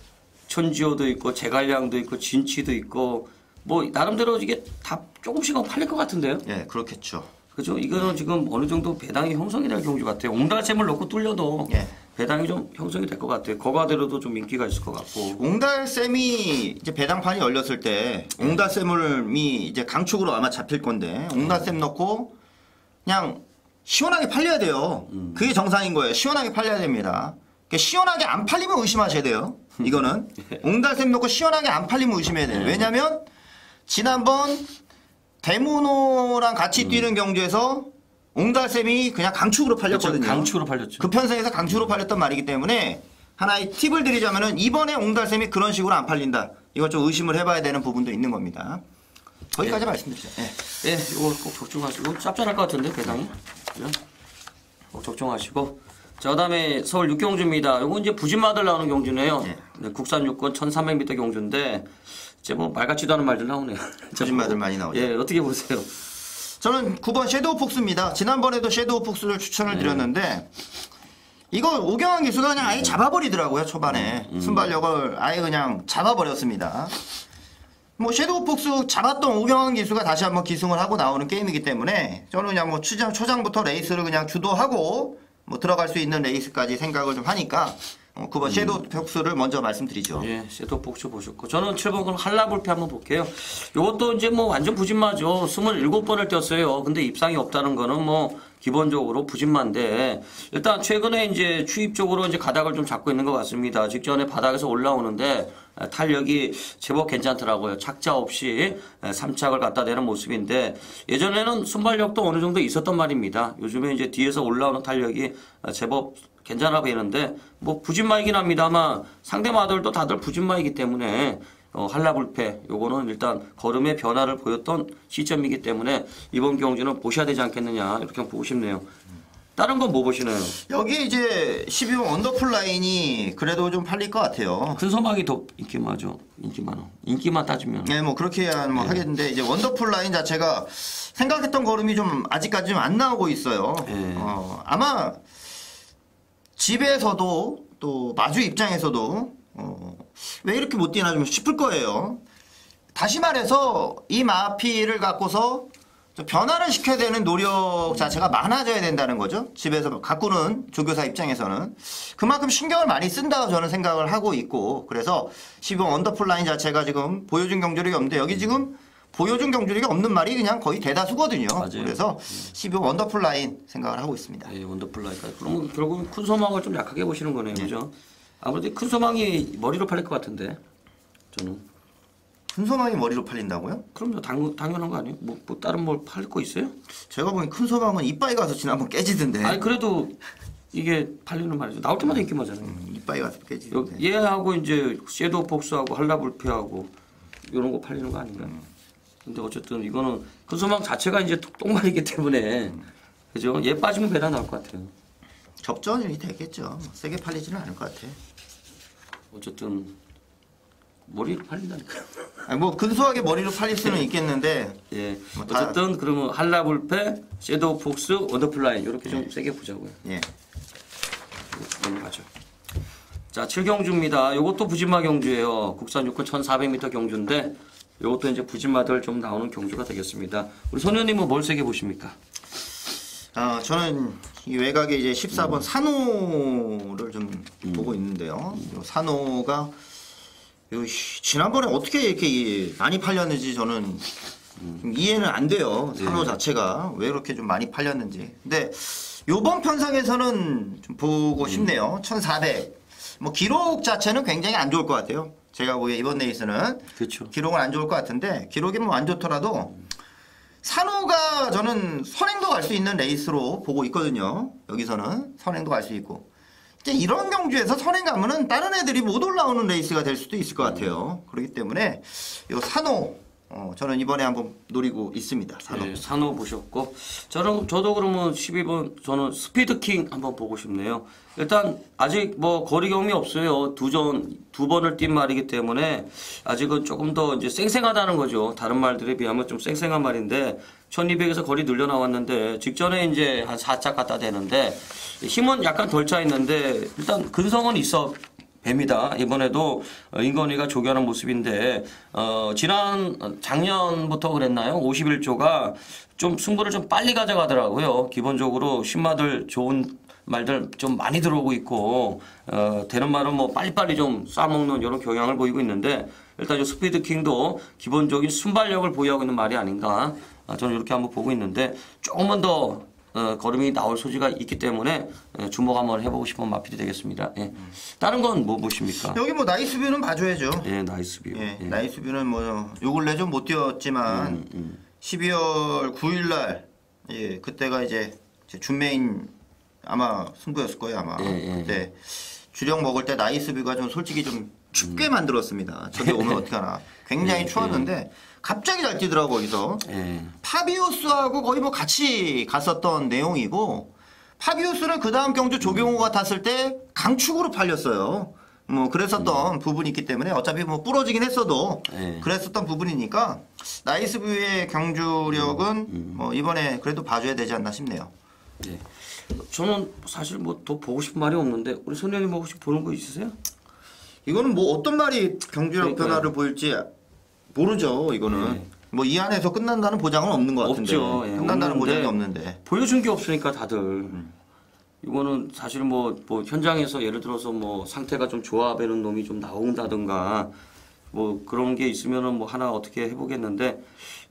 [SPEAKER 1] 천지호도 있고 제갈량도 있고 진치도 있고 뭐 나름대로 이게 다 조금씩은 팔릴 것 같은데요.
[SPEAKER 2] 예, 그렇겠죠.
[SPEAKER 1] 그죠? 이거는 지금 어느 정도 배당이 형성이 될 경주 같아요. 옹달샘을 놓고 뚫려도
[SPEAKER 2] 예.
[SPEAKER 1] 배당이 좀 형성이 될 것 같아요. 거가대로도 좀 인기가 있을 것 같고.
[SPEAKER 2] 옹달샘이 이제 배당판이 열렸을 때 옹달샘이 이제 강축으로 아마 잡힐 건데 옹달샘 넣고 그냥 시원하게 팔려야 돼요. 그게 정상인 거예요. 시원하게 팔려야 됩니다. 그러니까 시원하게 안 팔리면 의심하셔야 돼요. 이거는 옹달샘 넣고 시원하게 안 팔리면 의심해야 돼요. 왜냐면 지난번 대문호랑 같이 뛰는 경주에서 옹달샘이 그냥 강축으로 팔렸거든요.
[SPEAKER 1] 그렇죠. 강축으로 팔렸죠.
[SPEAKER 2] 그 편성에서 강축으로 팔렸던 말이기 때문에 하나의 팁을 드리자면은 이번에 옹달샘이 그런 식으로 안 팔린다. 이걸 좀 의심을 해봐야 되는 부분도 있는 겁니다. 거기까지 말씀드리죠. 예.
[SPEAKER 1] 예, 이거 꼭 적중하시고 짭짤할 것 같은데 배당이. 그죠? 꼭 적중하시고. 자, 그다음에 서울 육경주입니다. 이건 이제 부진마들 나오는 경주네요.
[SPEAKER 2] 예.
[SPEAKER 1] 네, 국산 육권 1,300m 경주인데 이제 뭐 말 같지도 않은 말들 나오네요.
[SPEAKER 2] 부진마들 많이 나오죠.
[SPEAKER 1] 예, 어떻게 보세요?
[SPEAKER 2] 저는 9번 섀도우 폭스입니다. 지난번에도 섀도우 폭스를 추천을 드렸는데 이거 오경환 기수가 그냥 아예 잡아버리더라고요. 초반에 순발력을 아예 그냥 잡아버렸습니다. 뭐 섀도우 폭스 잡았던 오경환 기수가 다시 한번 기승을 하고 나오는 게임이기 때문에 저는 그냥 뭐 초장부터 레이스를 그냥 주도하고 뭐 들어갈 수 있는 레이스까지 생각을 좀 하니까 9번 섀도우 폭스를 먼저 말씀드리죠.
[SPEAKER 1] 예, 섀도우 폭스 보셨고 저는 7번 그럼 한라불패 한번 볼게요. 요것도 이제 뭐 완전 부진마죠. 27번을 뛰었어요. 근데 입상이 없다는 거는 뭐 기본적으로 부진마인데 일단 최근에 이제 추입 쪽으로 이제 가닥을 좀 잡고 있는 것 같습니다. 직전에 바닥에서 올라오는데 탄력이 제법 괜찮더라고요. 착자 없이 3착을 갖다 대는 모습인데 예전에는 순발력도 어느 정도 있었던 말입니다. 요즘에 이제 뒤에서 올라오는 탄력이 제법 괜찮아 보이는데 뭐 부진마이긴 합니다만 상대 마들도 다들 부진마이기 때문에 한라불패 요거는 일단 걸음의 변화를 보였던 시점이기 때문에 이번 경주는 보셔야 되지 않겠느냐 이렇게 보고 싶네요. 다른 건 뭐 보시나요?
[SPEAKER 2] 여기 이제 12번 언더풀 라인이 그래도 좀 팔릴 것 같아요.
[SPEAKER 1] 큰 소막이 더 인기 많죠. 인기 많아. 인기만 따지면.
[SPEAKER 2] 네, 뭐 그렇게 뭐 하겠는데 이제 원더풀 라인 자체가 생각했던 걸음이 좀 아직까지 좀 안 나오고 있어요.
[SPEAKER 1] 네.
[SPEAKER 2] 아마 집에서도 또 마주 입장에서도 왜 이렇게 못 뛰나 좀 싶을 거예요. 다시 말해서 이 마피를 갖고서 좀 변화를 시켜야 되는 노력 자체가 많아져야 된다는 거죠. 집에서 가꾸는 조교사 입장에서는 그만큼 신경을 많이 쓴다고 저는 생각을 하고 있고 그래서 12번 언더풀 라인 자체가 지금 보여준 경주력이 없는데 여기 지금 보여준 경주력이 없는 말이 그냥 거의 대다수거든요.
[SPEAKER 1] 맞아요.
[SPEAKER 2] 그래서 12번 언더풀 라인 생각을 하고 있습니다.
[SPEAKER 1] 예, 원더풀 라이까지. 그러면 결국은 큰 소망을 좀 약하게 보시는 거네요. 그죠? 아무래도 큰 소망이 머리로 팔릴 것 같은데 저는.
[SPEAKER 2] 큰 소망이 머리로 팔린다고요?
[SPEAKER 1] 그럼요. 당연한 거 아니에요? 뭐 다른 뭘 팔릴 거 있어요?
[SPEAKER 2] 제가 보기엔 큰 소망은 이빠이 가서 지난번 깨지던데.
[SPEAKER 1] 아니 그래도 이게 팔리는 말이죠. 나올 때마다 인기 많잖아요.
[SPEAKER 2] 이빠이 가서 깨지던데.
[SPEAKER 1] 얘하고 이제 섀도우 폭스하고 한라불패하고 이런 거 팔리는 거 아닌가? 근데 어쨌든 이거는 큰 소망 자체가 이제 똥말이기 때문에 그죠? 얘 빠지면 배당 나올 것 같아요.
[SPEAKER 2] 접전이 되겠죠. 세게 팔리지는 않을 것 같아.
[SPEAKER 1] 어쨌든 머리로 팔린다니까요.
[SPEAKER 2] 아니, 뭐 근소하게 머리로 팔릴 수는 있겠는데
[SPEAKER 1] 예.
[SPEAKER 2] 뭐 다-
[SPEAKER 1] 어쨌든 그러면 한라불패, 섀도우 폭스, 원더플라이 이렇게 좀 세게 보자고요.
[SPEAKER 2] 예.
[SPEAKER 1] 넘어가죠. 자, 7경주입니다. 요것도 부진마 경주예요. 국산 육군 1400m 경주인데 요것도 이제 부진마들 좀 나오는 경주가 되겠습니다. 우리 소녀님은 뭘 세게 보십니까?
[SPEAKER 2] 저는 이 외곽에 이제 14번 산호를 좀 보고 있는데요. 요 산호가 지난번에 어떻게 이렇게 많이 팔렸는지 저는 좀 이해는 안 돼요. 산호 자체가 왜 그렇게 좀 많이 팔렸는지. 근데 요번 편성에서는 좀 보고 싶네요. 1400. 뭐 기록 자체는 굉장히 안 좋을 것 같아요. 제가 보기에 이번 레이스는
[SPEAKER 1] 그렇죠.
[SPEAKER 2] 기록은 안 좋을 것 같은데 기록이 뭐 안 좋더라도 산호가 저는 선행도 갈 수 있는 레이스로 보고 있거든요. 여기서는 선행도 갈 수 있고 이제 이런 경주에서 선행 가면은 다른 애들이 못 올라오는 레이스가 될 수도 있을 것 같아요. 그렇기 때문에 요 산호 저는 이번에 한번 노리고 있습니다. 산호.
[SPEAKER 1] 네, 산호 보셨고 저도 그러면 12번 저는 스피드킹 한번 보고 싶네요. 일단 아직 뭐 거리 경험이 없어요. 두 번을 뛴 말이기 때문에 아직은 조금 더 이제 쌩쌩하다는 거죠. 다른 말들에 비하면 좀 쌩쌩한 말인데 1200에서 거리 늘려 나왔는데 직전에 이제 한 4차 갖다 대는데 힘은 약간 덜 차 있는데 일단 근성은 있어. 뱀이다. 이번에도 인건위가 조교하는 모습인데 작년부터 그랬나요? 51조가 좀 승부를 좀 빨리 가져가더라고요. 기본적으로 신마들 좋은 말들 좀 많이 들어오고 있고 되는 말은 뭐 빨리빨리 좀 쏴먹는 이런 경향을 보이고 있는데 일단 이 스피드킹도 기본적인 순발력을 보유하고 있는 말이 아닌가 저는 이렇게 한번 보고 있는데 조금만 더 걸음이 나올 소지가 있기 때문에 주목 한번 해보고 싶은 마필이 되겠습니다. 예. 다른 건 뭐 보십니까?
[SPEAKER 2] 여기 뭐 나이스뷰는 봐줘야죠.
[SPEAKER 1] 예, 나이스뷰.
[SPEAKER 2] 예,
[SPEAKER 1] 예.
[SPEAKER 2] 나이스뷰는 뭐 요 근래 좀 못 뛰었지만 12월 9일 날 예, 그때가 이제 제 준메인 아마 승부였을 거예요, 아마.
[SPEAKER 1] 예.
[SPEAKER 2] 그때 주력 먹을 때 나이스뷰가 좀 솔직히 좀 춥게 만들었습니다. 저기 오면 어떡하나. 굉장히 추웠는데 갑자기 잘 뛰더라고 거기서.
[SPEAKER 1] 예.
[SPEAKER 2] 파비우스하고 거의 뭐 같이 갔었던 내용이고 파비우스는 그 다음 경주 조경호가 탔을 때 강축으로 팔렸어요. 뭐 그랬었던 부분이 있기 때문에 어차피 뭐 부러지긴 했어도
[SPEAKER 1] 네.
[SPEAKER 2] 그랬었던 부분이니까 나이스뷰의 경주력은 뭐 이번에 그래도 봐줘야 되지 않나 싶네요.
[SPEAKER 1] 예. 저는 사실 뭐 더 보고 싶은 말이 없는데 우리 손님이 뭐 혹시 보는 거 있으세요?
[SPEAKER 2] 이거는 뭐 어떤 말이 경주력
[SPEAKER 1] 그러니까요.
[SPEAKER 2] 변화를 보일지 모르죠. 이거는
[SPEAKER 1] 네.
[SPEAKER 2] 뭐 이 안에서 끝난다는 보장은 없는 것 같은데.
[SPEAKER 1] 없죠. 예,
[SPEAKER 2] 끝난다는
[SPEAKER 1] 없는데
[SPEAKER 2] 보장이 없는데.
[SPEAKER 1] 보여준 게 없으니까 다들 이거는 사실 뭐 현장에서 예를 들어서 뭐 상태가 좀 좋아 보이는 놈이 좀 나온다든가 뭐 그런 게 있으면은 뭐 하나 어떻게 해보겠는데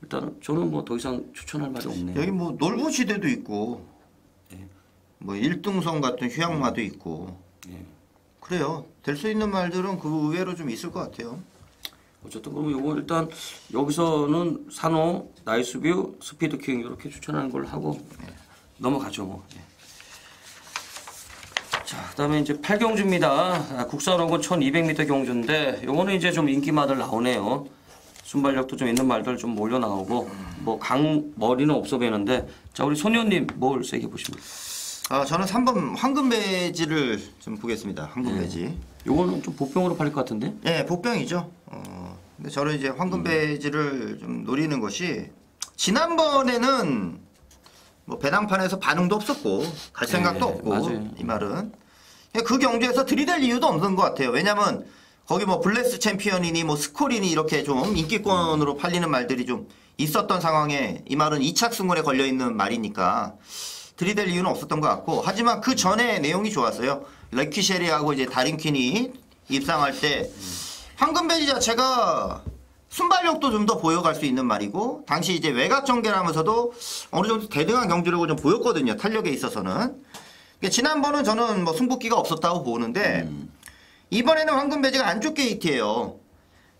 [SPEAKER 1] 일단은 저는 뭐 더 이상 추천할 말이 없네요.
[SPEAKER 2] 여기 뭐 놀부 시대도 있고 뭐 일등성 같은 휴양마도 있고
[SPEAKER 1] 예.
[SPEAKER 2] 그래요. 될 수 있는 말들은 그 의외로 좀 있을 것 같아요.
[SPEAKER 1] 어쨌든 그럼 요거 일단 여기서는 산호, 나이스뷰, 스피드킹 이렇게 추천하는 걸 하고 넘어가죠 뭐. 예. 자, 그다음에 이제 8경주입니다. 국산호군 1200m 경주인데 요거는 이제 좀 인기마들 나오네요. 순발력도 좀 있는 말들 좀 몰려 나오고 뭐 강 머리는 없어 보이는데 자 우리 소녀님 뭘 세게 보십니까?
[SPEAKER 2] 저는 3번 황금 배지를 좀 보겠습니다. 황금 배지.
[SPEAKER 1] 요거는 좀 보병으로 팔릴 것 같은데?
[SPEAKER 2] 예, 복병이죠. 근데 저는 이제 황금 배지를 좀 노리는 것이 지난번에는 뭐 배낭판에서 반응도 없었고 갈 생각도
[SPEAKER 1] 예,
[SPEAKER 2] 없고
[SPEAKER 1] 맞아요.
[SPEAKER 2] 이 말은 그 경주에서 들이댈 이유도 없는 것 같아요. 왜냐면 거기 뭐 블레스 챔피언이니 뭐 스콜이니 이렇게 좀 인기권으로 팔리는 말들이 좀 있었던 상황에 이 말은 이착순군에 걸려 있는 말이니까 들이댈 이유는 없었던 것 같고 하지만 그 전에 내용이 좋았어요. 럭키쉐리하고 이제 다린퀸이 입상할 때 황금 배지 자체가 순발력도 좀 더 보여갈 수 있는 말이고 당시 이제 외곽 전개를 하면서도 어느 정도 대등한 경주력을 좀 보였거든요. 탄력에 있어서는. 그러니까 지난번은 저는 뭐 승부기가 없었다고 보는데 이번에는 황금 배지가 안쪽 게이트예요.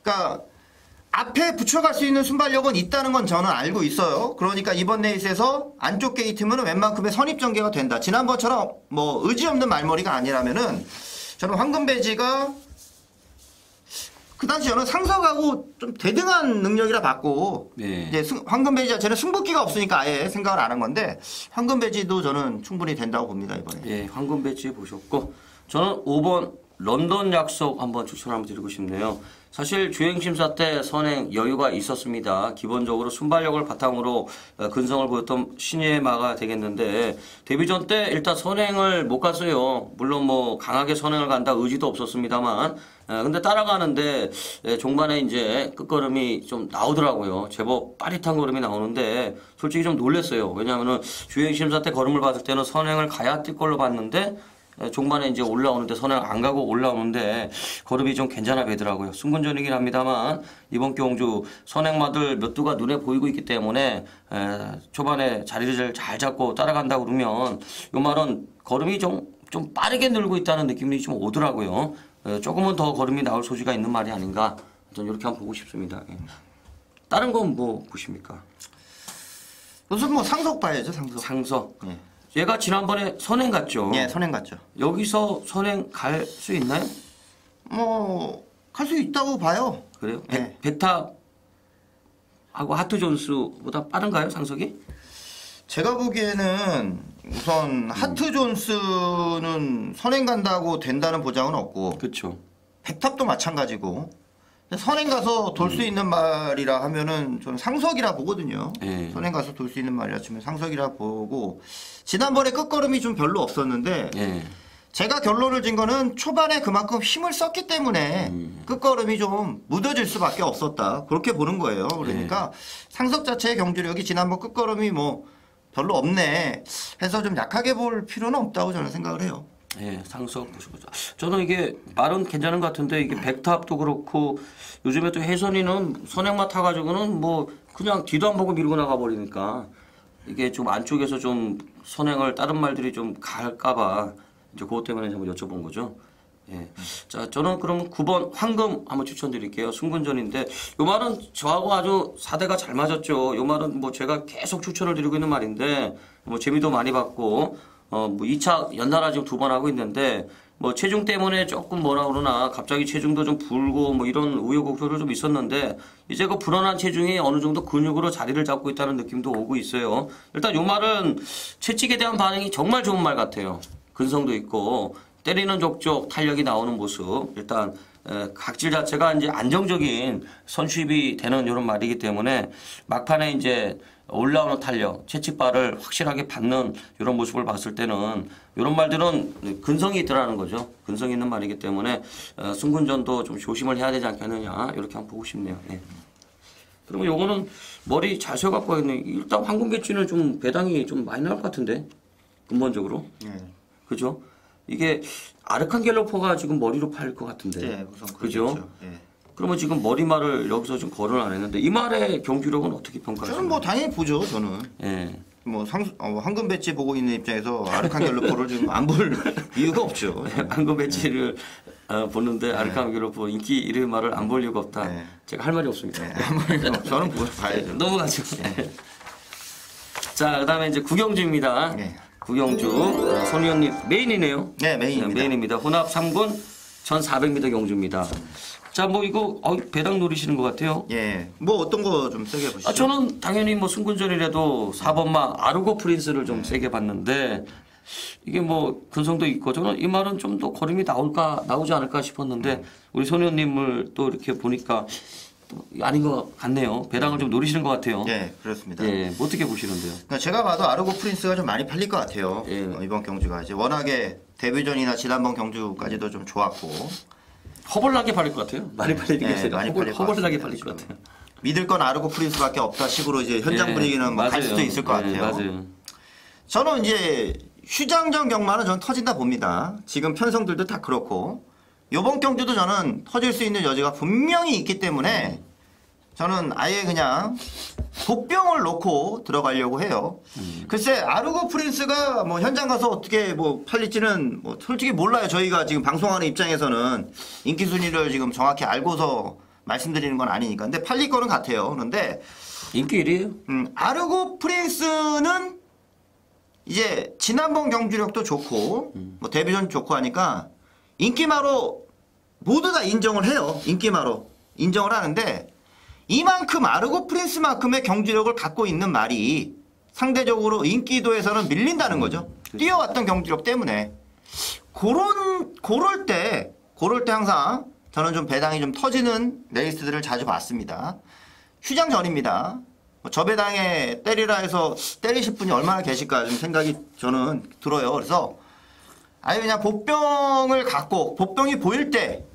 [SPEAKER 2] 그러니까 앞에 붙여갈 수 있는 순발력은 있다는 건 저는 알고 있어요. 그러니까 이번 레이스에서 안쪽 게이트면 웬만큼의 선입 전개가 된다. 지난번처럼 뭐 의지 없는 말머리가 아니라면은 저는 황금 배지가 그 당시 저는 상석하고 좀 대등한 능력이라 봤고
[SPEAKER 1] 네.
[SPEAKER 2] 이제 황금 배지 자체는 승부기가 없으니까 아예 생각을 안 한 건데 황금 배지도 저는 충분히 된다고 봅니다 이번에.
[SPEAKER 1] 예, 황금 배지 보셨고 저는 5번 런던 약속 한번 추천 한번 드리고 싶네요. 사실 주행심사 때 선행 여유가 있었습니다. 기본적으로 순발력을 바탕으로 근성을 보였던 신예마가 되겠는데 데뷔전 때 일단 선행을 못 갔어요. 물론 뭐 강하게 선행을 간다 의지도 없었습니다만 근데 따라가는데 종반에 이제 끝걸음이 좀 나오더라고요. 제법 빠릿한 걸음이 나오는데 솔직히 좀 놀랐어요. 왜냐하면은 주행심사 때 걸음을 봤을 때는 선행을 가야 뛸 걸로 봤는데 종반에 이제 올라오는데 선행 안 가고 올라오는데 걸음이 좀 괜찮아 보이더라고요. 승군전이긴 합니다만 이번 경주 선행마들 몇 두가 눈에 보이고 있기 때문에 초반에 자리를 잘 잡고 따라간다 그러면 요 말은 걸음이 좀 빠르게 늘고 있다는 느낌이 좀 오더라고요. 조금은 더 걸음이 나올 소지가 있는 말이 아닌가 저는 이렇게 한번 보고 싶습니다. 다른 건 뭐 보십니까?
[SPEAKER 2] 우선 뭐 상석 봐야죠, 상석.
[SPEAKER 1] 상석.
[SPEAKER 2] 예.
[SPEAKER 1] 얘가 지난번에 선행 갔죠.
[SPEAKER 2] 예, 선행 갔죠.
[SPEAKER 1] 여기서 선행 갈 수 있나요?
[SPEAKER 2] 뭐 갈 수 있다고 봐요.
[SPEAKER 1] 그래요?
[SPEAKER 2] 예.
[SPEAKER 1] 베탑하고 하트 존스보다 빠른가요, 상석이?
[SPEAKER 2] 제가 보기에는 우선 하트 존스는 선행 간다고 된다는 보장은 없고
[SPEAKER 1] 그렇죠.
[SPEAKER 2] 백탑도 마찬가지고 선행 가서 돌 수 있는 말이라 하면은 저는 상석이라 보거든요.
[SPEAKER 1] 예.
[SPEAKER 2] 선행 가서 돌 수 있는 말이라 치면 상석이라 보고 지난번에 끝걸음이 좀 별로 없었는데
[SPEAKER 1] 예.
[SPEAKER 2] 제가 결론을 진 거는 초반에 그만큼 힘을 썼기 때문에 끝걸음이 좀 무뎌질 수밖에 없었다. 그렇게 보는 거예요. 그러니까 상석 자체의 경주력이 지난번 끝걸음이 뭐 별로 없네 해서 좀 약하게 볼 필요는 없다고 저는 생각을 해요.
[SPEAKER 1] 예, 상석 보시고 저는 이게 말은 괜찮은 것 같은데 이게 백탑도 그렇고 요즘에 또 혜선이는 선행만 타가지고는 뭐 그냥 뒤도 안 보고 밀고 나가 버리니까 이게 좀 안쪽에서 좀 선행을 다른 말들이 좀 갈까봐 이제 그것 때문에 한번 여쭤본 거죠. 예. 자, 저는 그러면 9번 황금 한번 추천드릴게요. 승군전인데 요 말은 저하고 아주 사대가 잘 맞았죠. 요 말은 뭐 제가 계속 추천을 드리고 있는 말인데 뭐 재미도 많이 받고 뭐 2차 연달아 지금 2번 하고 있는데 뭐 체중 때문에 조금 뭐라 그러나 갑자기 체중도 좀 불고 뭐 이런 우여곡절이 좀 있었는데 이제 그 불어난 체중이 어느 정도 근육으로 자리를 잡고 있다는 느낌도 오고 있어요. 일단 요 말은 채찍에 대한 반응이 정말 좋은 말 같아요. 근성도 있고 때리는 족족 탄력이 나오는 모습 일단 각질 자체가 이제 안정적인 선수입이 되는 이런 말이기 때문에 막판에 이제 올라오는 탄력, 채찍발을 확실하게 받는 이런 모습을 봤을 때는 이런 말들은 근성이 있더라는 거죠. 근성이 있는 말이기 때문에 승군전도 좀 조심을 해야 되지 않겠느냐 이렇게 한번 보고 싶네요. 예. 그러면 요거는 머리 잘 세워갖고 하겠네. 일단 황금 배지는 좀 배당이 좀 많이 나올 것 같은데 근본적으로. 그죠? 이게 아르칸겔로퍼가 지금 머리로 팔 것 같은데.
[SPEAKER 2] 네, 우선
[SPEAKER 1] 그죠?
[SPEAKER 2] 그렇죠. 예.
[SPEAKER 1] 그러면 지금 머리말을 여기서 좀 거론을 안 했는데 이 말의 경주력은 어떻게 평가하세요?
[SPEAKER 2] 저는 뭐 당연히 보죠. 저는
[SPEAKER 1] 예.
[SPEAKER 2] 뭐 황금 배지 보고 있는 입장에서 아르칸겔로포를 지금 안 볼 이유가 없죠.
[SPEAKER 1] 황금 배지를 보는데 아르칸겔로퍼 인기 이름의 말을 안 볼 이유가 없다.
[SPEAKER 2] 네.
[SPEAKER 1] 제가 할 말이 없습니다.
[SPEAKER 2] 저는 봐야죠.
[SPEAKER 1] 넘어가죠. 자, 그다음에 이제 구경주입니다.
[SPEAKER 2] 네.
[SPEAKER 1] 구경주 손의원님 메인이네요.
[SPEAKER 2] 네, 메인입니다.
[SPEAKER 1] 메인입니다. 혼합 3군 1,400m 경주입니다. 자, 뭐 이거 배당 노리시는 것 같아요.
[SPEAKER 2] 예, 뭐 어떤 거 좀 세게 보시죠.
[SPEAKER 1] 저는 당연히 뭐 승군전이라도 4번마 아르고 프린스를 좀 세게 봤는데 이게 뭐 근성도 있고 저는 이 말은 좀 더 걸음이 나오지 않을까 싶었는데 우리 손 의원님을 또 이렇게 보니까 또 아닌 것 같네요. 배당을 좀 노리시는 것 같아요.
[SPEAKER 2] 예, 그렇습니다.
[SPEAKER 1] 예, 뭐 어떻게 보시는데요?
[SPEAKER 2] 그러니까 제가 봐도 아르고 프린스가 좀 많이 팔릴 것 같아요.
[SPEAKER 1] 예.
[SPEAKER 2] 이번 경주가 이제 워낙에 데뷔전이나 지난번 경주까지도 좀 좋았고
[SPEAKER 1] 허벌나게 팔릴 것 같아요. 많이 팔리는 게
[SPEAKER 2] 많이
[SPEAKER 1] 아니라
[SPEAKER 2] 팔릴 것
[SPEAKER 1] 허벌나게
[SPEAKER 2] 같습니다,
[SPEAKER 1] 팔릴 것 같아요.
[SPEAKER 2] 믿을 건 아르고 프린스밖에 없다 식으로 이제 현장
[SPEAKER 1] 예,
[SPEAKER 2] 분위기는 뭐갈
[SPEAKER 1] 맞아요.
[SPEAKER 2] 수도 있을 것 같아요.
[SPEAKER 1] 예, 맞아요.
[SPEAKER 2] 저는 이제 휴장전 경마는 전 터진다 봅니다. 지금 편성들도 다 그렇고 이번 경주도 저는 터질 수 있는 여지가 분명히 있기 때문에 저는 아예 그냥 복병을 놓고 들어가려고 해요. 글쎄 아르고 프린스가 뭐 현장 가서 어떻게 뭐 팔릴지는 뭐 솔직히 몰라요. 저희가 지금 방송하는 입장에서는 인기 순위를 지금 정확히 알고서 말씀드리는 건 아니니까. 근데 팔릴 거는 같아요. 그런데
[SPEAKER 1] 인기 1위에요.
[SPEAKER 2] 아르고 프린스는 이제 지난번 경주력도 좋고 뭐 데뷔전 좋고 하니까 인기마로 모두 다 인정을 해요. 인기마로 인정을 하는데 이만큼 아르고 프린스만큼의 경주력을 갖고 있는 말이 상대적으로 인기도에서는 밀린다는 거죠. 뛰어왔던 경주력 때문에 그럴 때 그럴 때 항상 저는 좀 배당이 좀 터지는 레이스들을 자주 봤습니다. 휴장 전입니다. 저 배당에 때리라 해서 때리실 분이 얼마나 계실까 좀 생각이 저는 들어요. 그래서 아예 그냥 복병을 갖고 복병이 보일 때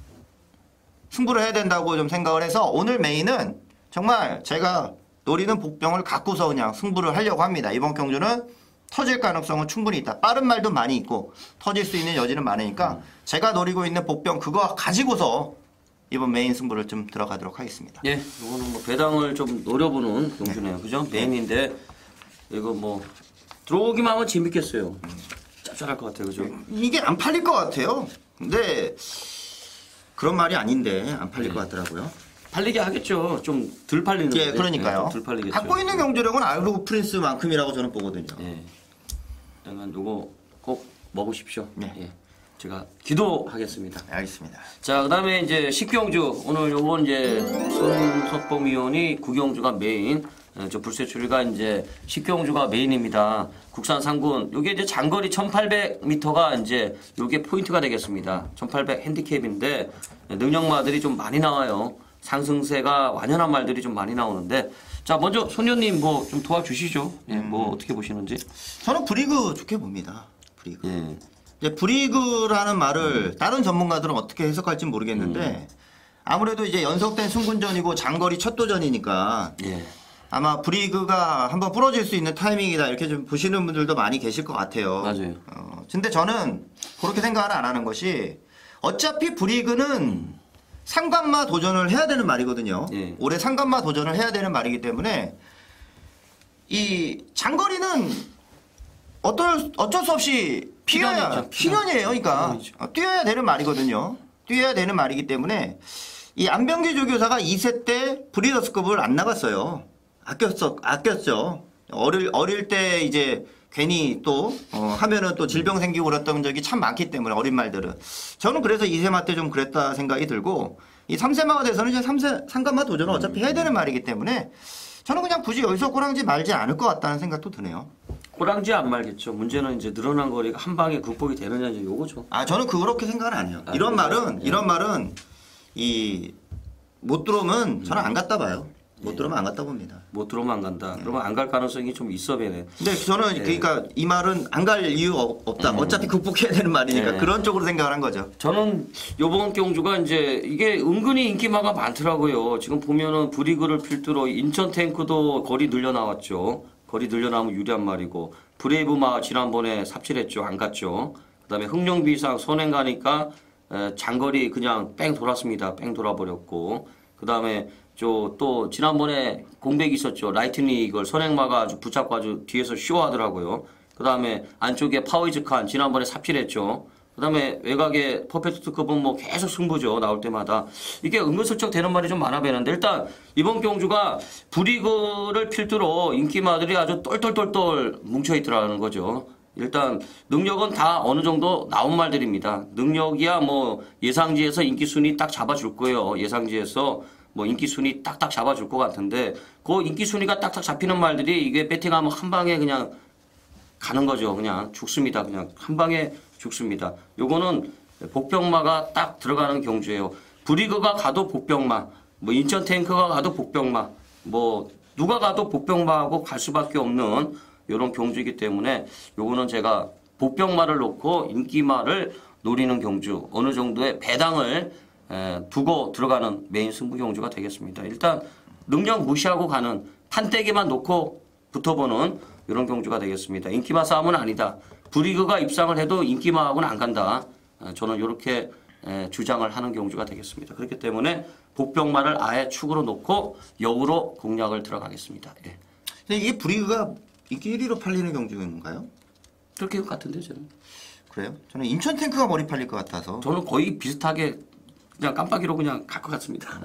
[SPEAKER 2] 승부를 해야 된다고 좀 생각을 해서 오늘 메인은 정말 제가 노리는 복병을 갖고서 그냥 승부를 하려고 합니다. 이번 경주는 터질 가능성은 충분히 있다. 빠른 말도 많이 있고 터질 수 있는 여지는 많으니까 제가 노리고 있는 복병 그거 가지고서 이번 메인 승부를 좀 들어가도록 하겠습니다.
[SPEAKER 1] 예, 이거는 뭐 배당을 좀 노려보는 경주네요. 그죠? 메인인데 이거 뭐 들어오기만 하면 재밌겠어요. 짭짤할 것 같아요. 그죠?
[SPEAKER 2] 이게 안 팔릴 것 같아요. 근데 그런 말이 아닌데 안 팔릴 것 같더라고요.
[SPEAKER 1] 팔리게 하겠죠. 좀 덜 팔리는.
[SPEAKER 2] 예, 그러니까요.
[SPEAKER 1] 덜 팔리겠죠.
[SPEAKER 2] 갖고 있는 경주력은 아이브 프린스만큼이라고 저는 보거든요.
[SPEAKER 1] 예. 그러면 요거 꼭 먹으십시오.
[SPEAKER 2] 네.
[SPEAKER 1] 예. 제가 기도하겠습니다.
[SPEAKER 2] 알겠습니다.
[SPEAKER 1] 자, 그다음에 이제 식경주 오늘 요번 이제 손석범 위원이 구경주가 메인, 저 불세출이가 이제 식경주가 메인입니다. 국산 상군 요게 이제 장거리 1,800m가 이제 요게 포인트가 되겠습니다. 1,800 핸디캡인데 능력마들이 좀 많이 나와요. 상승세가 완연한 말들이 좀 많이 나오는데 자 먼저 손녀님 뭐 좀 도와주시죠. 예, 뭐 어떻게 보시는지.
[SPEAKER 2] 저는 브리그 좋게 봅니다. 브리그.
[SPEAKER 1] 예.
[SPEAKER 2] 이제 브리그라는 말을 다른 전문가들은 어떻게 해석할지 모르겠는데 아무래도 이제 연속된 승군전이고 장거리 첫 도전이니까
[SPEAKER 1] 예.
[SPEAKER 2] 아마 브리그가 한번 부러질 수 있는 타이밍이다 이렇게 좀 보시는 분들도 많이 계실 것 같아요.
[SPEAKER 1] 맞아요.
[SPEAKER 2] 근데 저는 그렇게 생각을 안 하는 것이 어차피 브리그는 상관마 도전을 해야 되는 말이거든요.
[SPEAKER 1] 예.
[SPEAKER 2] 올해 상관마 도전을 해야 되는 말이기 때문에 이 장거리는 어쩔 수 없이 필연이에요. 그러니까 뛰어야 되는 말이거든요. 뛰어야 되는 말이기 때문에 이 안병기 조교사가 2세 때 브리더스컵을 안 나갔어요. 아꼈죠. 어릴 때 이제 괜히 또 하면은 또 질병 생기고 그랬던 적이 참 많기 때문에 어린 말들은 저는 그래서 2세마 때 좀 그랬다 생각이 들고 이 3세마가 돼서는 이제 3세 상관마 도전을 어차피 해야 되는 말이기 때문에 저는 그냥 굳이 여기서 꼬랑지 말지 않을 것 같다는 생각도 드네요.
[SPEAKER 1] 꼬랑지 안 말겠죠. 문제는 이제 늘어난 거리가 한 방에 극복이 되느냐 이제 요거죠.
[SPEAKER 2] 저는 그렇게 생각은 안 해요. 이런 말은 이 못 들어오면 저는 안 갔다 봐요. 못 들어오면 안 갔다 봅니다.
[SPEAKER 1] 못 들어오면 안 간다. 그러면 안 갈 가능성이 좀 있어 배네.
[SPEAKER 2] 근데 저는 그러니까 이 말은 안 갈 이유 없다. 어차피 극복해야 되는 말이니까 그런 쪽으로 생각을 한 거죠.
[SPEAKER 1] 저는 요번 경주가 이제 이게 은근히 인기마가 많더라고요. 지금 보면은 브리그를 필두로 인천 탱크도 거리 늘려 나왔죠. 거리 늘려 나오면 유리한 말이고 브레이브마 지난번에 삽질했죠. 안 갔죠. 그다음에 흥룡비상 선행 가니까 장거리 그냥 뺑 돌았습니다. 뺑 돌아버렸고 그다음에 또 지난번에 공백이 있었죠. 라이트닝 이걸 선행마가 아주 붙잡고 아주 뒤에서 쇼하더라고요. 그다음에 안쪽에 파워이즈칸 지난번에 삽질했죠. 그다음에 외곽에 퍼펙트급은 뭐 계속 승부죠. 나올 때마다 이게 은근슬쩍 되는 말이 좀 많아 보이는데 일단 이번 경주가 브리그를 필두로 인기마들이 아주 똘똘똘똘 뭉쳐 있더라는 거죠. 일단 능력은 다 어느 정도 나온 말들입니다. 능력이야 뭐 예상지에서 인기 순위 딱 잡아줄 거예요. 예상지에서 뭐 인기 순위 딱딱 잡아줄 것 같은데 그 인기 순위가 딱딱 잡히는 말들이 이게 배팅하면 한 방에 그냥 가는 거죠. 그냥 죽습니다. 그냥 한 방에 죽습니다. 요거는 복병마가 딱 들어가는 경주예요. 브리그가 가도 복병마, 뭐 인천 탱크가 가도 복병마, 뭐 누가 가도 복병마하고 갈 수밖에 없는 이런 경주이기 때문에 요거는 제가 복병마를 놓고 인기마를 노리는 경주 어느 정도의 배당을 두고 들어가는 메인 승부 경주가 되겠습니다. 일단 능력 무시하고 가는 판때기만 놓고 붙어보는 이런 경주가 되겠습니다. 인기마 싸움은 아니다. 브리그가 입상을 해도 인기마하고는 안 간다. 저는 이렇게 주장을 하는 경주가 되겠습니다. 그렇기 때문에 복병마를 아예 축으로 놓고 역으로 공략을 들어가겠습니다. 예.
[SPEAKER 2] 근데 이게 브리그가 인기 1위로 팔리는 경주인가요?
[SPEAKER 1] 그렇게 같은데 저는.
[SPEAKER 2] 그래요? 저는 인천 탱크가 머리 팔릴 것 같아서.
[SPEAKER 1] 저는 거의 비슷하게 그냥 깜빡이로 그냥 갈 것 같습니다.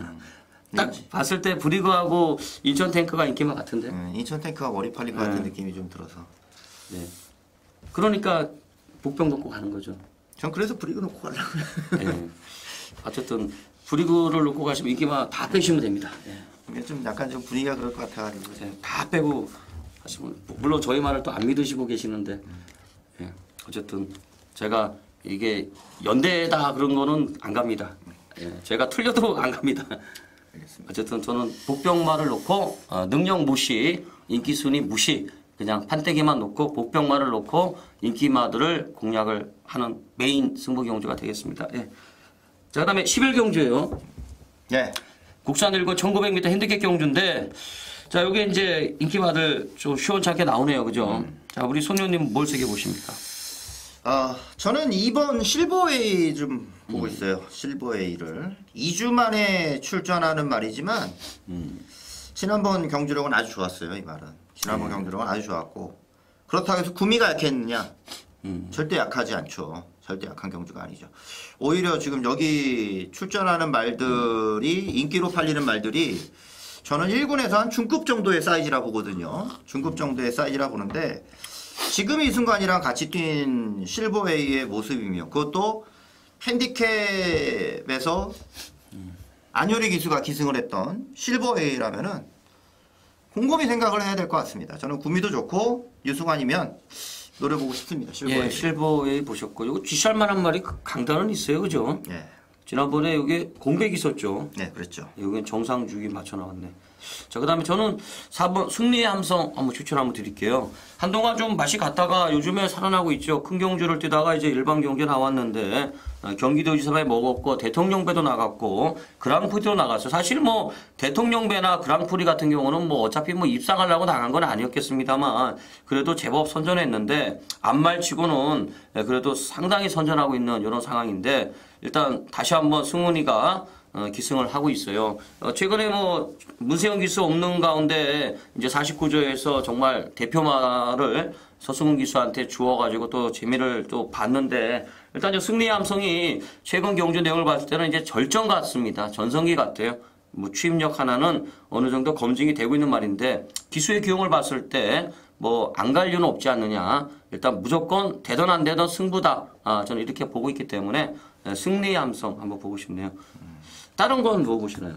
[SPEAKER 1] 딱 봤을 때 브리그하고 인천 탱크가 인기마 같은데.
[SPEAKER 2] 인천 탱크가 머리 팔릴 것 같은 느낌이 좀 들어서.
[SPEAKER 1] 네. 그러니까 복병 놓고 가는 거죠.
[SPEAKER 2] 전 그래서 브리그 놓고 가려고요.
[SPEAKER 1] 네. 어쨌든 브리그를 놓고 가시면 인기마 다 빼시면 됩니다. 네.
[SPEAKER 2] 이게 좀 약간 좀 분위기가 그럴 것 같아가지고.
[SPEAKER 1] 네. 다 빼고 하시면 물론 저희 말을 또 안 믿으시고 계시는데 어쨌든 제가 이게 연대다 그런 거는 안 갑니다. 예, 제가 틀려도 안 갑니다. 어쨌든 저는 복병말을 놓고 능력 무시, 인기 순위 무시, 그냥 판때기만 놓고 복병말을 놓고 인기마들을 공략을 하는 메인 승부 경주가 되겠습니다. 예. 자, 그다음에 11경주예요.
[SPEAKER 2] 예.
[SPEAKER 1] 국산 1권 1900m 핸디캡 경주인데 자, 여기 이제 인기마들 좀 시원찮게 나오네요. 그죠? 자, 우리 손녀님 뭘 세게 보십니까?
[SPEAKER 2] 저는 이번 실버웨이 좀 보고 있어요. 실버웨이를 2주 만에 출전하는 말이지만 지난번 경주력은 아주 좋았어요. 이 말은 지난번 경주력은 아주 좋았고 그렇다고 해서 구미가 약했느냐? 절대 약하지 않죠. 절대 약한 경주가 아니죠. 오히려 지금 여기 출전하는 말들이 인기로 팔리는 말들이 저는 1군에서 한 중급 정도의 사이즈라 보거든요. 중급 정도의 사이즈라 보는데 지금 이 순간이랑 같이 뛴 실버웨이의 모습이며 그것도 핸디캡에서 안효리 기수가 기승을 했던 실버웨이라면은 곰곰이 생각을 해야 될 것 같습니다. 저는 구미도 좋고 유승환이면 노려보고 싶습니다. 실버웨이.
[SPEAKER 1] 예, 실버웨이 보셨고 이거 쥐샬 만한 말이 강단은 있어요. 그죠?
[SPEAKER 2] 예.
[SPEAKER 1] 지난번에 여기 공백 있었죠.
[SPEAKER 2] 네, 그랬죠.
[SPEAKER 1] 여기는 정상주기 맞춰 나왔네. 자, 그 다음에 저는 4번 승리의 함성 한번 추천 한번 드릴게요. 한동안 좀 맛이 갔다가 요즘에 살아나고 있죠. 큰 경주를 뛰다가 이제 일반 경기에 나왔는데 경기도지사배 먹었고 대통령배도 나갔고 그랑프리도 나갔어요. 사실 뭐 대통령배나 그랑프리 같은 경우는 뭐 어차피 뭐 입상하려고 나간 건 아니었겠습니다만 그래도 제법 선전했는데 안말치고는 그래도 상당히 선전하고 있는 이런 상황인데 일단 다시 한번 승훈이가 기승을 하고 있어요. 최근에 뭐 문세영 기수 없는 가운데 이제 49조에서 정말 대표말을 서승훈 기수한테 주어가지고 또 재미를 또 봤는데 일단 저 승리의 함성이 최근 경주 내용을 봤을 때는 이제 절정 같습니다. 전성기 같아요. 뭐 추임력 하나는 어느 정도 검증이 되고 있는 말인데 기수의 기용을 봤을 때 뭐 안 갈 이유는 없지 않느냐. 일단 무조건 되던 안 되던 승부다. 저는 이렇게 보고 있기 때문에 승리의 함성 한번 보고 싶네요. 다른 건 뭐 보시나요?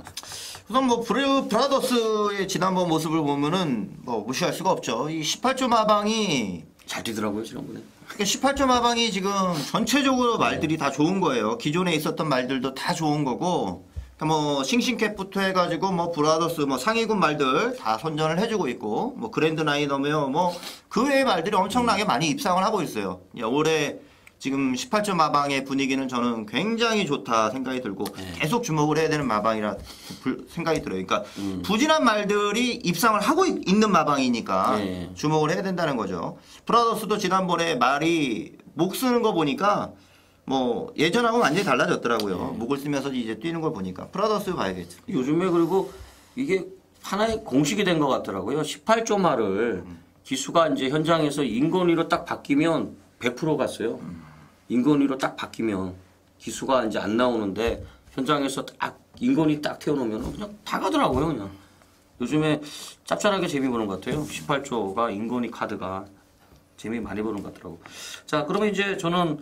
[SPEAKER 2] 우선 뭐 브라더스의 지난번 모습을 보면은 뭐 무시할 수가 없죠. 이 18조 마방이
[SPEAKER 1] 잘 뛰더라고요 지난번에.
[SPEAKER 2] 그러니까 18조 마방이 지금 전체적으로 말들이 다 좋은 거예요. 기존에 있었던 말들도 다 좋은 거고. 그러니까 뭐 싱싱캡부터 해가지고 뭐 브라더스 뭐 상위군 말들 다 선전을 해주고 있고 뭐 그랜드 나이너며 뭐 그 외의 말들이 엄청나게 많이 입상을 하고 있어요. 올해 지금 18조 마방의 분위기는 저는 굉장히 좋다 생각이 들고 계속 주목을 해야 되는 마방이라 생각이 들어요. 그러니까 부진한 말들이 입상을 하고 있는 마방이니까 주목을 해야 된다는 거죠. 브라더스도 지난번에 말이 목 쓰는 거 보니까 뭐 예전하고 완전히 달라졌더라고요. 목을 쓰면서 이제 뛰는 걸 보니까 브라더스 봐야겠죠.
[SPEAKER 1] 요즘에 그리고 이게 하나의 공식이 된 것 같더라고요. 18조 말을 기수가 이제 현장에서 인건위로 딱 바뀌면 100% 갔어요. 인건위로 딱 바뀌면 기수가 이제 안 나오는데 현장에서 딱 인건위 딱 태워놓으면 그냥 다 가더라고요. 그냥 요즘에 짭짤하게 재미 보는 것 같아요. 18조가 인건위 카드가 재미 많이 보는 것 같더라고. 자, 그러면 이제 저는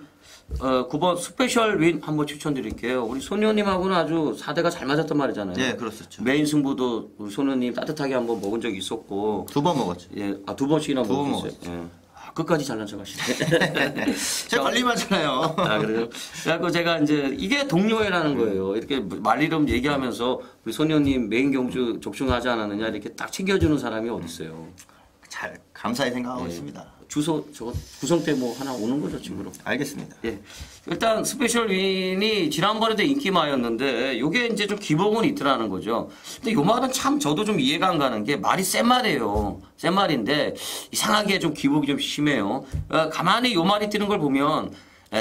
[SPEAKER 1] 9번 스페셜 윈 한번 추천드릴게요. 우리 손녀님하고는 아주 4대가 잘 맞았단 말이잖아요.
[SPEAKER 2] 네, 그렇었죠.
[SPEAKER 1] 메인 승부도 우리 손녀님 따뜻하게 한번 먹은 적이 있었고
[SPEAKER 2] 2번 먹었죠.
[SPEAKER 1] 예, 두 번씩이나
[SPEAKER 2] 번
[SPEAKER 1] 먹었어요. 예. 끝까지 잘난 척 하시네.
[SPEAKER 2] 제가 관리하잖아요.
[SPEAKER 1] 그래요? 그래갖고 제가 이제 이게 동료회라는 거예요. 이렇게 말 이름 얘기하면서 우리 손녀님 메인 경주 적중하지 않았느냐 이렇게 딱 챙겨주는 사람이 어딨어요.
[SPEAKER 2] 잘 감사히 생각하고 있습니다.
[SPEAKER 1] 주소 저거 구성 때 뭐 하나 오는 거죠 친구로.
[SPEAKER 2] 알겠습니다.
[SPEAKER 1] 예. 일단 스페셜 윈이 지난번에도 인기마였는데 요게 이제 좀 기복은 있더라는 거죠. 근데 요 말은 참 저도 좀 이해가 안 가는 게 말이 센 말이에요. 센 말인데 이상하게 좀 기복이 좀 심해요. 가만히 요 말이 뛰는 걸 보면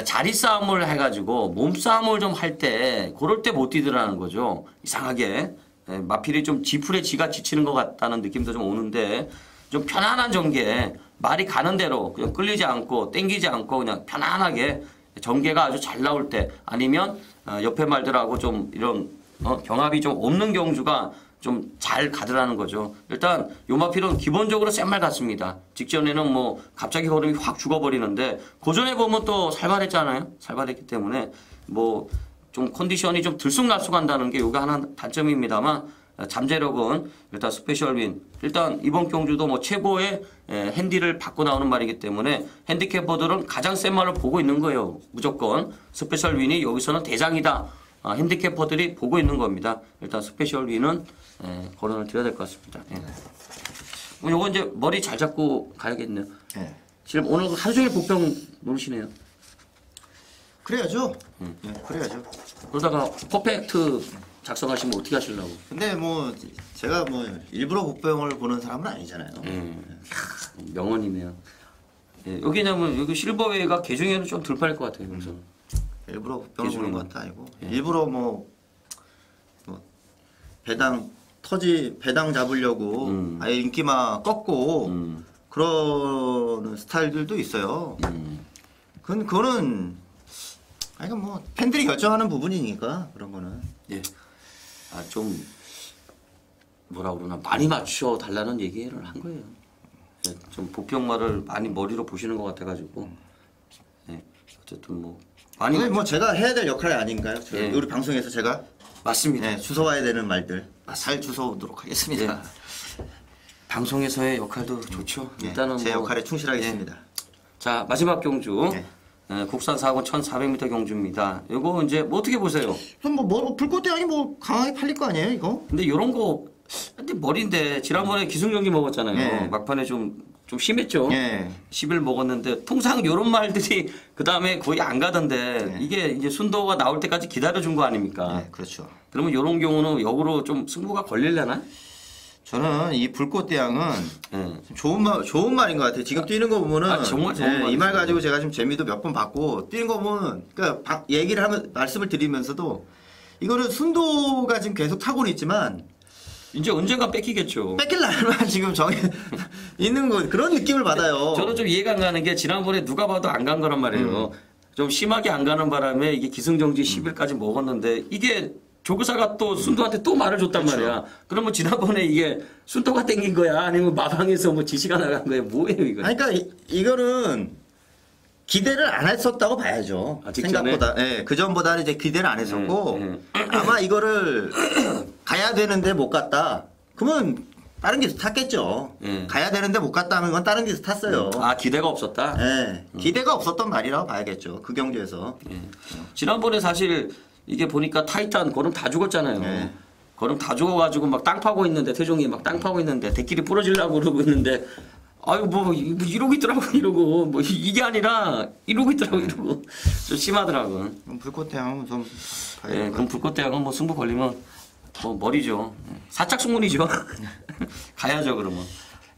[SPEAKER 1] 자리 싸움을 해가지고 몸싸움을 좀 할 때 그럴 때 못 뛰더라는 거죠. 이상하게 마필이 좀 지풀에 지가 지치는 것 같다는 느낌도 좀 오는데 좀 편안한 전개 말이 가는 대로 그냥 끌리지 않고 땡기지 않고 그냥 편안하게 전개가 아주 잘 나올 때 아니면 옆에 말들하고 좀 이런 경합이 좀 없는 경주가 좀 잘 가더라는 거죠. 일단 요마필은 기본적으로 센 말 같습니다. 직전에는 뭐 갑자기 걸음이 확 죽어버리는데 고전에 보면 또 살발했잖아요. 살발했기 때문에 뭐 좀 컨디션이 좀 들쑥날쑥한다는 게 요게 하나 단점입니다만 잠재력은 일단 스페셜 윈. 일단 이번 경주도 뭐 최고의 핸디를 받고 나오는 말이기 때문에 핸디캐퍼들은 가장 센 말을 보고 있는 거예요. 무조건 스페셜 윈이 여기서는 대장이다. 핸디캐퍼들이 보고 있는 겁니다. 일단 스페셜 윈은 거론을 드려야 될 것 같습니다. 요거 이제 머리 잘 잡고 가야겠네요.
[SPEAKER 2] 예.
[SPEAKER 1] 지금 오늘 하루 종일 복병 노리시네요.
[SPEAKER 2] 그래야죠. 예, 그래야죠.
[SPEAKER 1] 그러다가 퍼펙트 작성하시면 어떻게 하시려고?
[SPEAKER 2] 근데 뭐 제가 뭐 일부러 복병을 보는 사람은 아니잖아요.
[SPEAKER 1] 명언이네요. 예, 여기냐면 여기 실버웨이가 개중에는 좀 덜 팔릴 것 같아요. 그래서
[SPEAKER 2] 일부러 복병을 보는
[SPEAKER 1] 기준이네.
[SPEAKER 2] 것도 아니고
[SPEAKER 1] 예.
[SPEAKER 2] 일부러 뭐 배당 잡으려고 아예 인기만 꺾고 그러는 스타일들도 있어요. 그거는 아니 뭐 팬들이 결정하는 부분이니까 그런 거는.
[SPEAKER 1] 예. 좀 뭐라 그러나 많이 맞춰 달라는 얘기를 한 거예요. 예, 좀 보병말을 많이 머리로 보시는 것 같아가지고. 예, 어쨌든 뭐 많이
[SPEAKER 2] 이게 뭐 제가 해야 될 역할이 아닌가요?
[SPEAKER 1] 예.
[SPEAKER 2] 우리 방송에서 제가
[SPEAKER 1] 맞습니다.
[SPEAKER 2] 네, 주워와야 되는 말들 잘 주워오도록 하겠습니다.
[SPEAKER 1] 방송에서의 역할도 좋죠.
[SPEAKER 2] 예,
[SPEAKER 1] 일단은
[SPEAKER 2] 제
[SPEAKER 1] 뭐,
[SPEAKER 2] 역할에 충실하겠습니다.
[SPEAKER 1] 자 마지막 경주.
[SPEAKER 2] 네.
[SPEAKER 1] 국산 4권 1,400m 경주입니다. 이거 이제 뭐 어떻게 보세요?
[SPEAKER 2] 그럼 뭐 불꽃대왕이 뭐 강하게 팔릴 거 아니에요, 이거?
[SPEAKER 1] 근데 이런 거 근데 머리인데 지난번에 기승전기 먹었잖아요.
[SPEAKER 2] 예.
[SPEAKER 1] 막판에 좀 심했죠.
[SPEAKER 2] 예.
[SPEAKER 1] 10일 먹었는데 통상 이런 말들이 그 다음에 거의 안 가던데 이게 이제 순도가 나올 때까지 기다려준 거 아닙니까?
[SPEAKER 2] 네, 그렇죠.
[SPEAKER 1] 그러면 이런 경우는 역으로 좀 승부가 걸리려나?
[SPEAKER 2] 저는 이 불꽃대왕은
[SPEAKER 1] 예.
[SPEAKER 2] 좋은 말인 것 같아요. 지금 뛰는 거 보면은
[SPEAKER 1] 정말 좋은 말이죠.
[SPEAKER 2] 이 말 가지고 제가 지금 재미도 몇 번 봤고 뛰는 거 보면 그러니까 얘기를 하면 말씀을 드리면서도 이거는 순도가 지금 계속 타고는 있지만
[SPEAKER 1] 이제 언젠가 뺏기겠죠.
[SPEAKER 2] 뺏길 날만 지금 정해 있는 거 그런 느낌을 받아요.
[SPEAKER 1] 저는 좀 이해가 안 가는 게 지난번에 누가 봐도 안 간 거란 말이에요. 좀 심하게 안 가는 바람에 이게 기승정지 10일까지 먹었는데 이게 조교사가 또 순도한테 또 말을 줬단
[SPEAKER 2] 그렇죠.
[SPEAKER 1] 말이야. 그러면 지난번에 이게 순도가 땡긴 거야? 아니면 마방에서 뭐 지시가 나간 거야? 뭐예요, 이거?
[SPEAKER 2] 아니, 그러니까 이거는 기대를 안 했었다고 봐야죠.
[SPEAKER 1] 직전에?
[SPEAKER 2] 생각보다. 예, 그 전보다는 이제 기대를 안 했었고 아마 이거를 가야 되는데 못 갔다. 그러면 다른 기수 탔겠죠. 가야 되는데 못 갔다 하면 건 다른 기수 탔어요.
[SPEAKER 1] 기대가 없었다?
[SPEAKER 2] 예, 기대가 없었던 말이라고 봐야겠죠. 그 경주에서.
[SPEAKER 1] 지난번에 사실 이게 보니까 타이탄 거름 다 죽었잖아요.
[SPEAKER 2] 네.
[SPEAKER 1] 거름 다 죽어가지고 막 땅 파고 있는데 태종이 막 땅 파고 있는데 대끼리 부러지려고 그러고 있는데 아유 뭐 이러고 있더라고 이러고 뭐 이게 아니라 이러고 있더라고 이러고 좀 심하더라고.
[SPEAKER 2] 불꽃태양은 좀 봐야
[SPEAKER 1] 예,
[SPEAKER 2] 될것
[SPEAKER 1] 그럼 불꽃대왕은 뭐 승부 걸리면 뭐 머리죠. 사짝 승문이죠. 가야죠 그러면.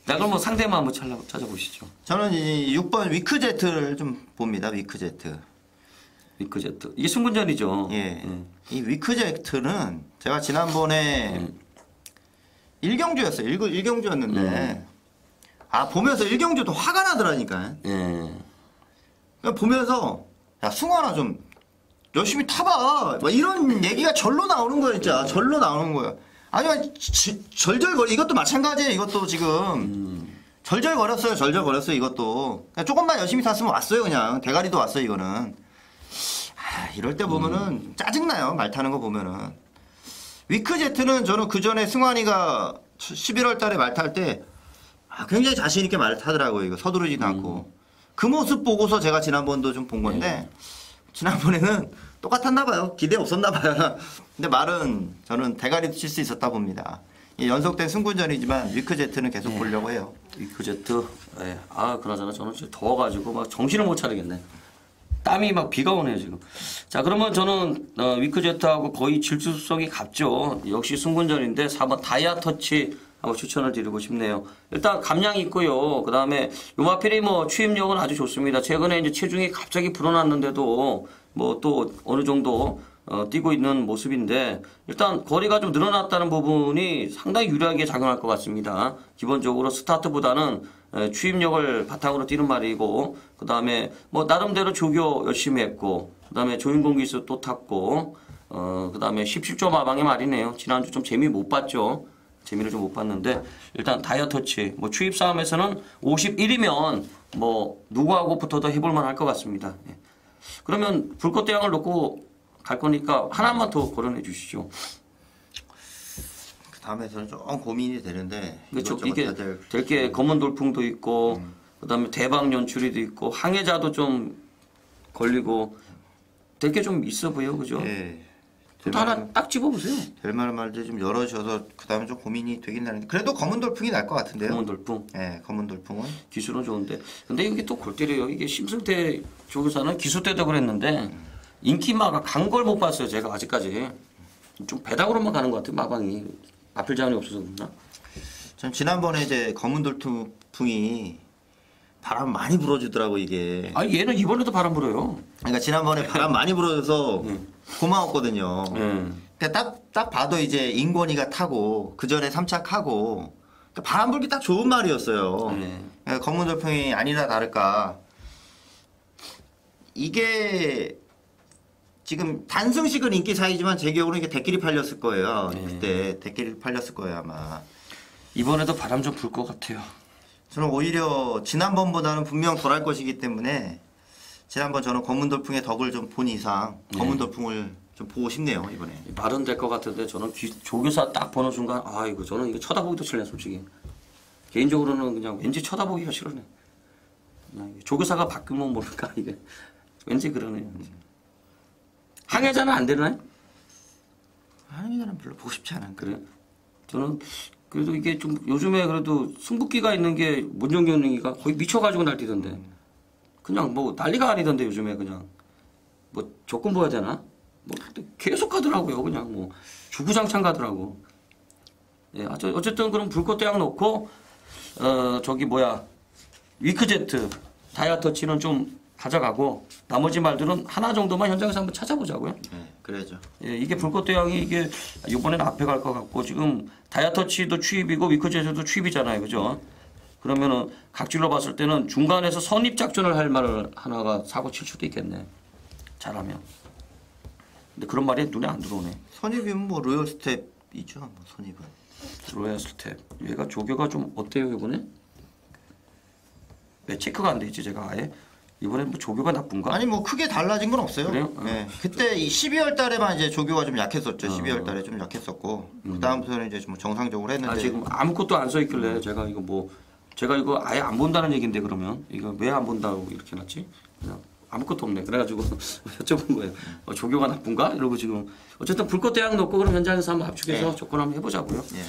[SPEAKER 1] 자 그럼 뭐 상대만 한번 찾아보시죠.
[SPEAKER 2] 저는 이 6번 위크제트를 좀 봅니다. 위크제트.
[SPEAKER 1] 위크제트 이게 승분전이죠.
[SPEAKER 2] 예. 이 위크제트는 제가 지난번에 1경주였어요. 1경주였는데 보면서 1경주도 화가 나더라니까.
[SPEAKER 1] 예.
[SPEAKER 2] 그냥 보면서 야 승환아 좀 열심히 타봐. 막 이런 얘기가 절로 나오는 거야 진짜. 절로 나오는 거야. 아니 절절거리 이것도 마찬가지예요. 이것도 지금 절절거렸어요. 절절거렸어요. 이것도 그냥 조금만 열심히 탔으면 왔어요. 그냥 대가리도 왔어요. 이거는. 이럴 때 보면은 짜증나요. 말 타는 거 보면은. 위크제트는 저는 그 전에 승환이가 11월 달에 말 탈 때 굉장히 자신있게 말을 타더라고요. 이거 서두르지도 않고. 그 모습 보고서 제가 지난번도 좀 본 건데, 지난번에는 똑같았나 봐요. 기대 없었나 봐요. 근데 말은 저는 대가리도 칠 수 있었다 봅니다. 연속된 승군전이지만 위크제트는 계속 보려고 해요.
[SPEAKER 1] 위크제트. 예. 그나저나 저는 진짜 더워가지고 막 정신을 못 차리겠네. 땀이 막 비가 오네요 지금. 자 그러면 저는 위크제트하고 거의 질주성이 같죠. 역시 승군전인데 4번 다이아터치 한번 추천을 드리고 싶네요. 일단 감량이 있고요. 그 다음에 요마필이 뭐 추임력은 아주 좋습니다. 최근에 이제 체중이 갑자기 불어났는데도 뭐 또 어느 정도 뛰고 있는 모습인데 일단 거리가 좀 늘어났다는 부분이 상당히 유리하게 작용할 것 같습니다. 기본적으로 스타트보다는 추임력을 바탕으로 뛰는 말이고 그 다음에 뭐 나름대로 조교 열심히 했고 그 다음에 조인공 기수 또 탔고 그 다음에 17점 마방의 말이네요. 지난주 좀 재미 못 봤죠. 재미를 좀 못 봤는데 일단 다이어터치 뭐 추입 싸움에서는 51이면 뭐 누구하고 붙어도 해볼만 할 것 같습니다. 예. 그러면 불꽃대왕을 놓고 갈 거니까 하나만 더 거론해 주시죠.
[SPEAKER 2] 다음에서는 좀 고민이 되는데
[SPEAKER 1] 그렇죠.
[SPEAKER 2] 이것저것
[SPEAKER 1] 이게
[SPEAKER 2] 다들
[SPEAKER 1] 될 게 검은 돌풍도 있고 그다음에 대박 연출이도 있고 항해자도 좀 걸리고 될 게 좀 있어 보여, 그죠?
[SPEAKER 2] 예.
[SPEAKER 1] 또 하나 딱 집어보세요.
[SPEAKER 2] 될 만한 말들 좀 열어줘서 그다음에 좀 고민이 되긴 하는데 그래도 검은 돌풍이 날 것 같은데요.
[SPEAKER 1] 검은 돌풍.
[SPEAKER 2] 예, 검은 돌풍은
[SPEAKER 1] 기술은 좋은데 근데 이게 또 골 때려요. 이게 심승태 조교사는 기수 때도 그랬는데 인기마가 간 걸 못 봤어요. 제가 아직까지 좀 배당으로만 가는 것 같아요. 마방이 앞을 자원이 없어서 그런가?
[SPEAKER 2] 전 지난번에 이제 검은 돌풍이 바람 많이 불어주더라고 이게.
[SPEAKER 1] 아 얘는 이번에도 바람 불어요.
[SPEAKER 2] 그러니까 지난번에 바람 많이 불어줘서 고마웠거든요.
[SPEAKER 1] 음.
[SPEAKER 2] 그러니까 딱 봐도 이제 인권이가 타고 그 전에 삼착하고 그러니까 바람 불기 딱 좋은 말이었어요.
[SPEAKER 1] 네.
[SPEAKER 2] 그러니까 검은 돌풍이 아니나 다를까 이게 지금 단승식은 인기사이지만 제 기억으로는 이게 대끼리 팔렸을 거예요.
[SPEAKER 1] 네.
[SPEAKER 2] 그때 대끼리 팔렸을 거예요 아마.
[SPEAKER 1] 이번에도 바람 좀 불 것 같아요.
[SPEAKER 2] 저는 오히려 지난번보다는 분명 덜할 것이기 때문에 지난번 저는 검은 돌풍의 덕을 좀 본 이상 검은 돌풍을 좀 보고 싶네요 이번에.
[SPEAKER 1] 말은 될 것 같은데 저는 조교사 딱 보는 순간 아 이거 저는 이거 쳐다보기도 싫네 솔직히. 개인적으로는 그냥 왠지 쳐다보기가 싫으네. 그냥 이게 조교사가 바뀌면 모를까 이게 왠지 그러네요. 항해자는 안 되나요?
[SPEAKER 2] 하는 별로 보고 싶지 않은.
[SPEAKER 1] 그래. 저는 그래도 이게 좀 요즘에 그래도 승부기가 있는 게 문정경이가 거의 미쳐가지고 날뛰던데. 그냥 뭐 난리가 아니던데 요즘에 그냥 뭐 조건 보야 되나? 뭐 계속 가더라고요. 그냥 뭐 주구장창 가더라고. 예, 어쨌든 그럼 불꽃대학 놓고 저기 뭐야 위크제트 다이아터치는 좀 가져가고 나머지 말들은 하나 정도만 현장에서 한번 찾아보자고요.
[SPEAKER 2] 네, 그래야죠.
[SPEAKER 1] 예, 이게 불꽃대왕이 이게 이번에는 앞에 갈 것 같고 지금 다이아터치도 추입이고 위크제트도 추입이잖아요, 그죠? 그러면은 각질로 봤을 때는 중간에서 선입 작전을 할 말을 하나가 사고 칠 수도 있겠네. 잘하면. 근데 그런 말이 눈에 안 들어오네.
[SPEAKER 2] 선입이면 뭐 로열 스텝이죠. 뭐 선입은.
[SPEAKER 1] 로얄 스텝. 얘가 조교가 좀 어때요 이번에? 왜 체크가 안 돼 있지 제가 아예? 이번에 뭐 조교가 나쁜가?
[SPEAKER 2] 아니 뭐 크게 달라진 건 없어요.
[SPEAKER 1] 그래요?
[SPEAKER 2] 네. 그때 이 12월 달에만 이제 조교가 좀 약했었죠. 12월 달에 좀 약했었고 그 다음부터는 이제 좀 정상적으로 했는데.
[SPEAKER 1] 아 지금 아무것도 안 써 있길래 제가 이거 아예 안 본다는 얘긴데 그러면 이거 왜 안 본다고 이렇게 놨지? 그냥 아무것도 없네. 그래가지고 여쭤본 거예요. 조교가 나쁜가? 이러고 지금 어쨌든 불꽃대학 놓고 그럼 현장에서 한번 합축해서 조건 한번 해보자고요.
[SPEAKER 2] 예.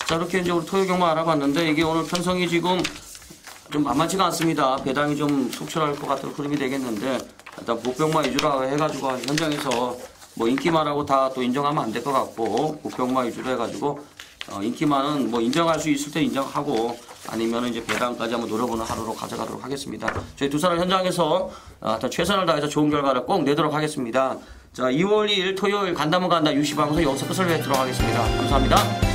[SPEAKER 1] 자 이렇게 이제 우리 토요경만 알아봤는데 이게 오늘 편성이 지금 좀 만만치가 않습니다. 배당이 좀 속출할 것 같은 흐름이 되겠는데 일단 복병마 위주로 해가지고 현장에서 뭐 인기만하고 다 또 인정하면 안 될 것 같고 복병마 위주로 해가지고 인기만은 뭐 인정할 수 있을 때 인정하고 아니면 이제 배당까지 한번 노려보는 하루로 가져가도록 하겠습니다. 저희 두 사람 현장에서 최선을 다해서 좋은 결과를 꼭 내도록 하겠습니다. 자 2월 2일 토요일 간다면 간다 유시방송 여기서 끝을 맺도록 하겠습니다. 감사합니다.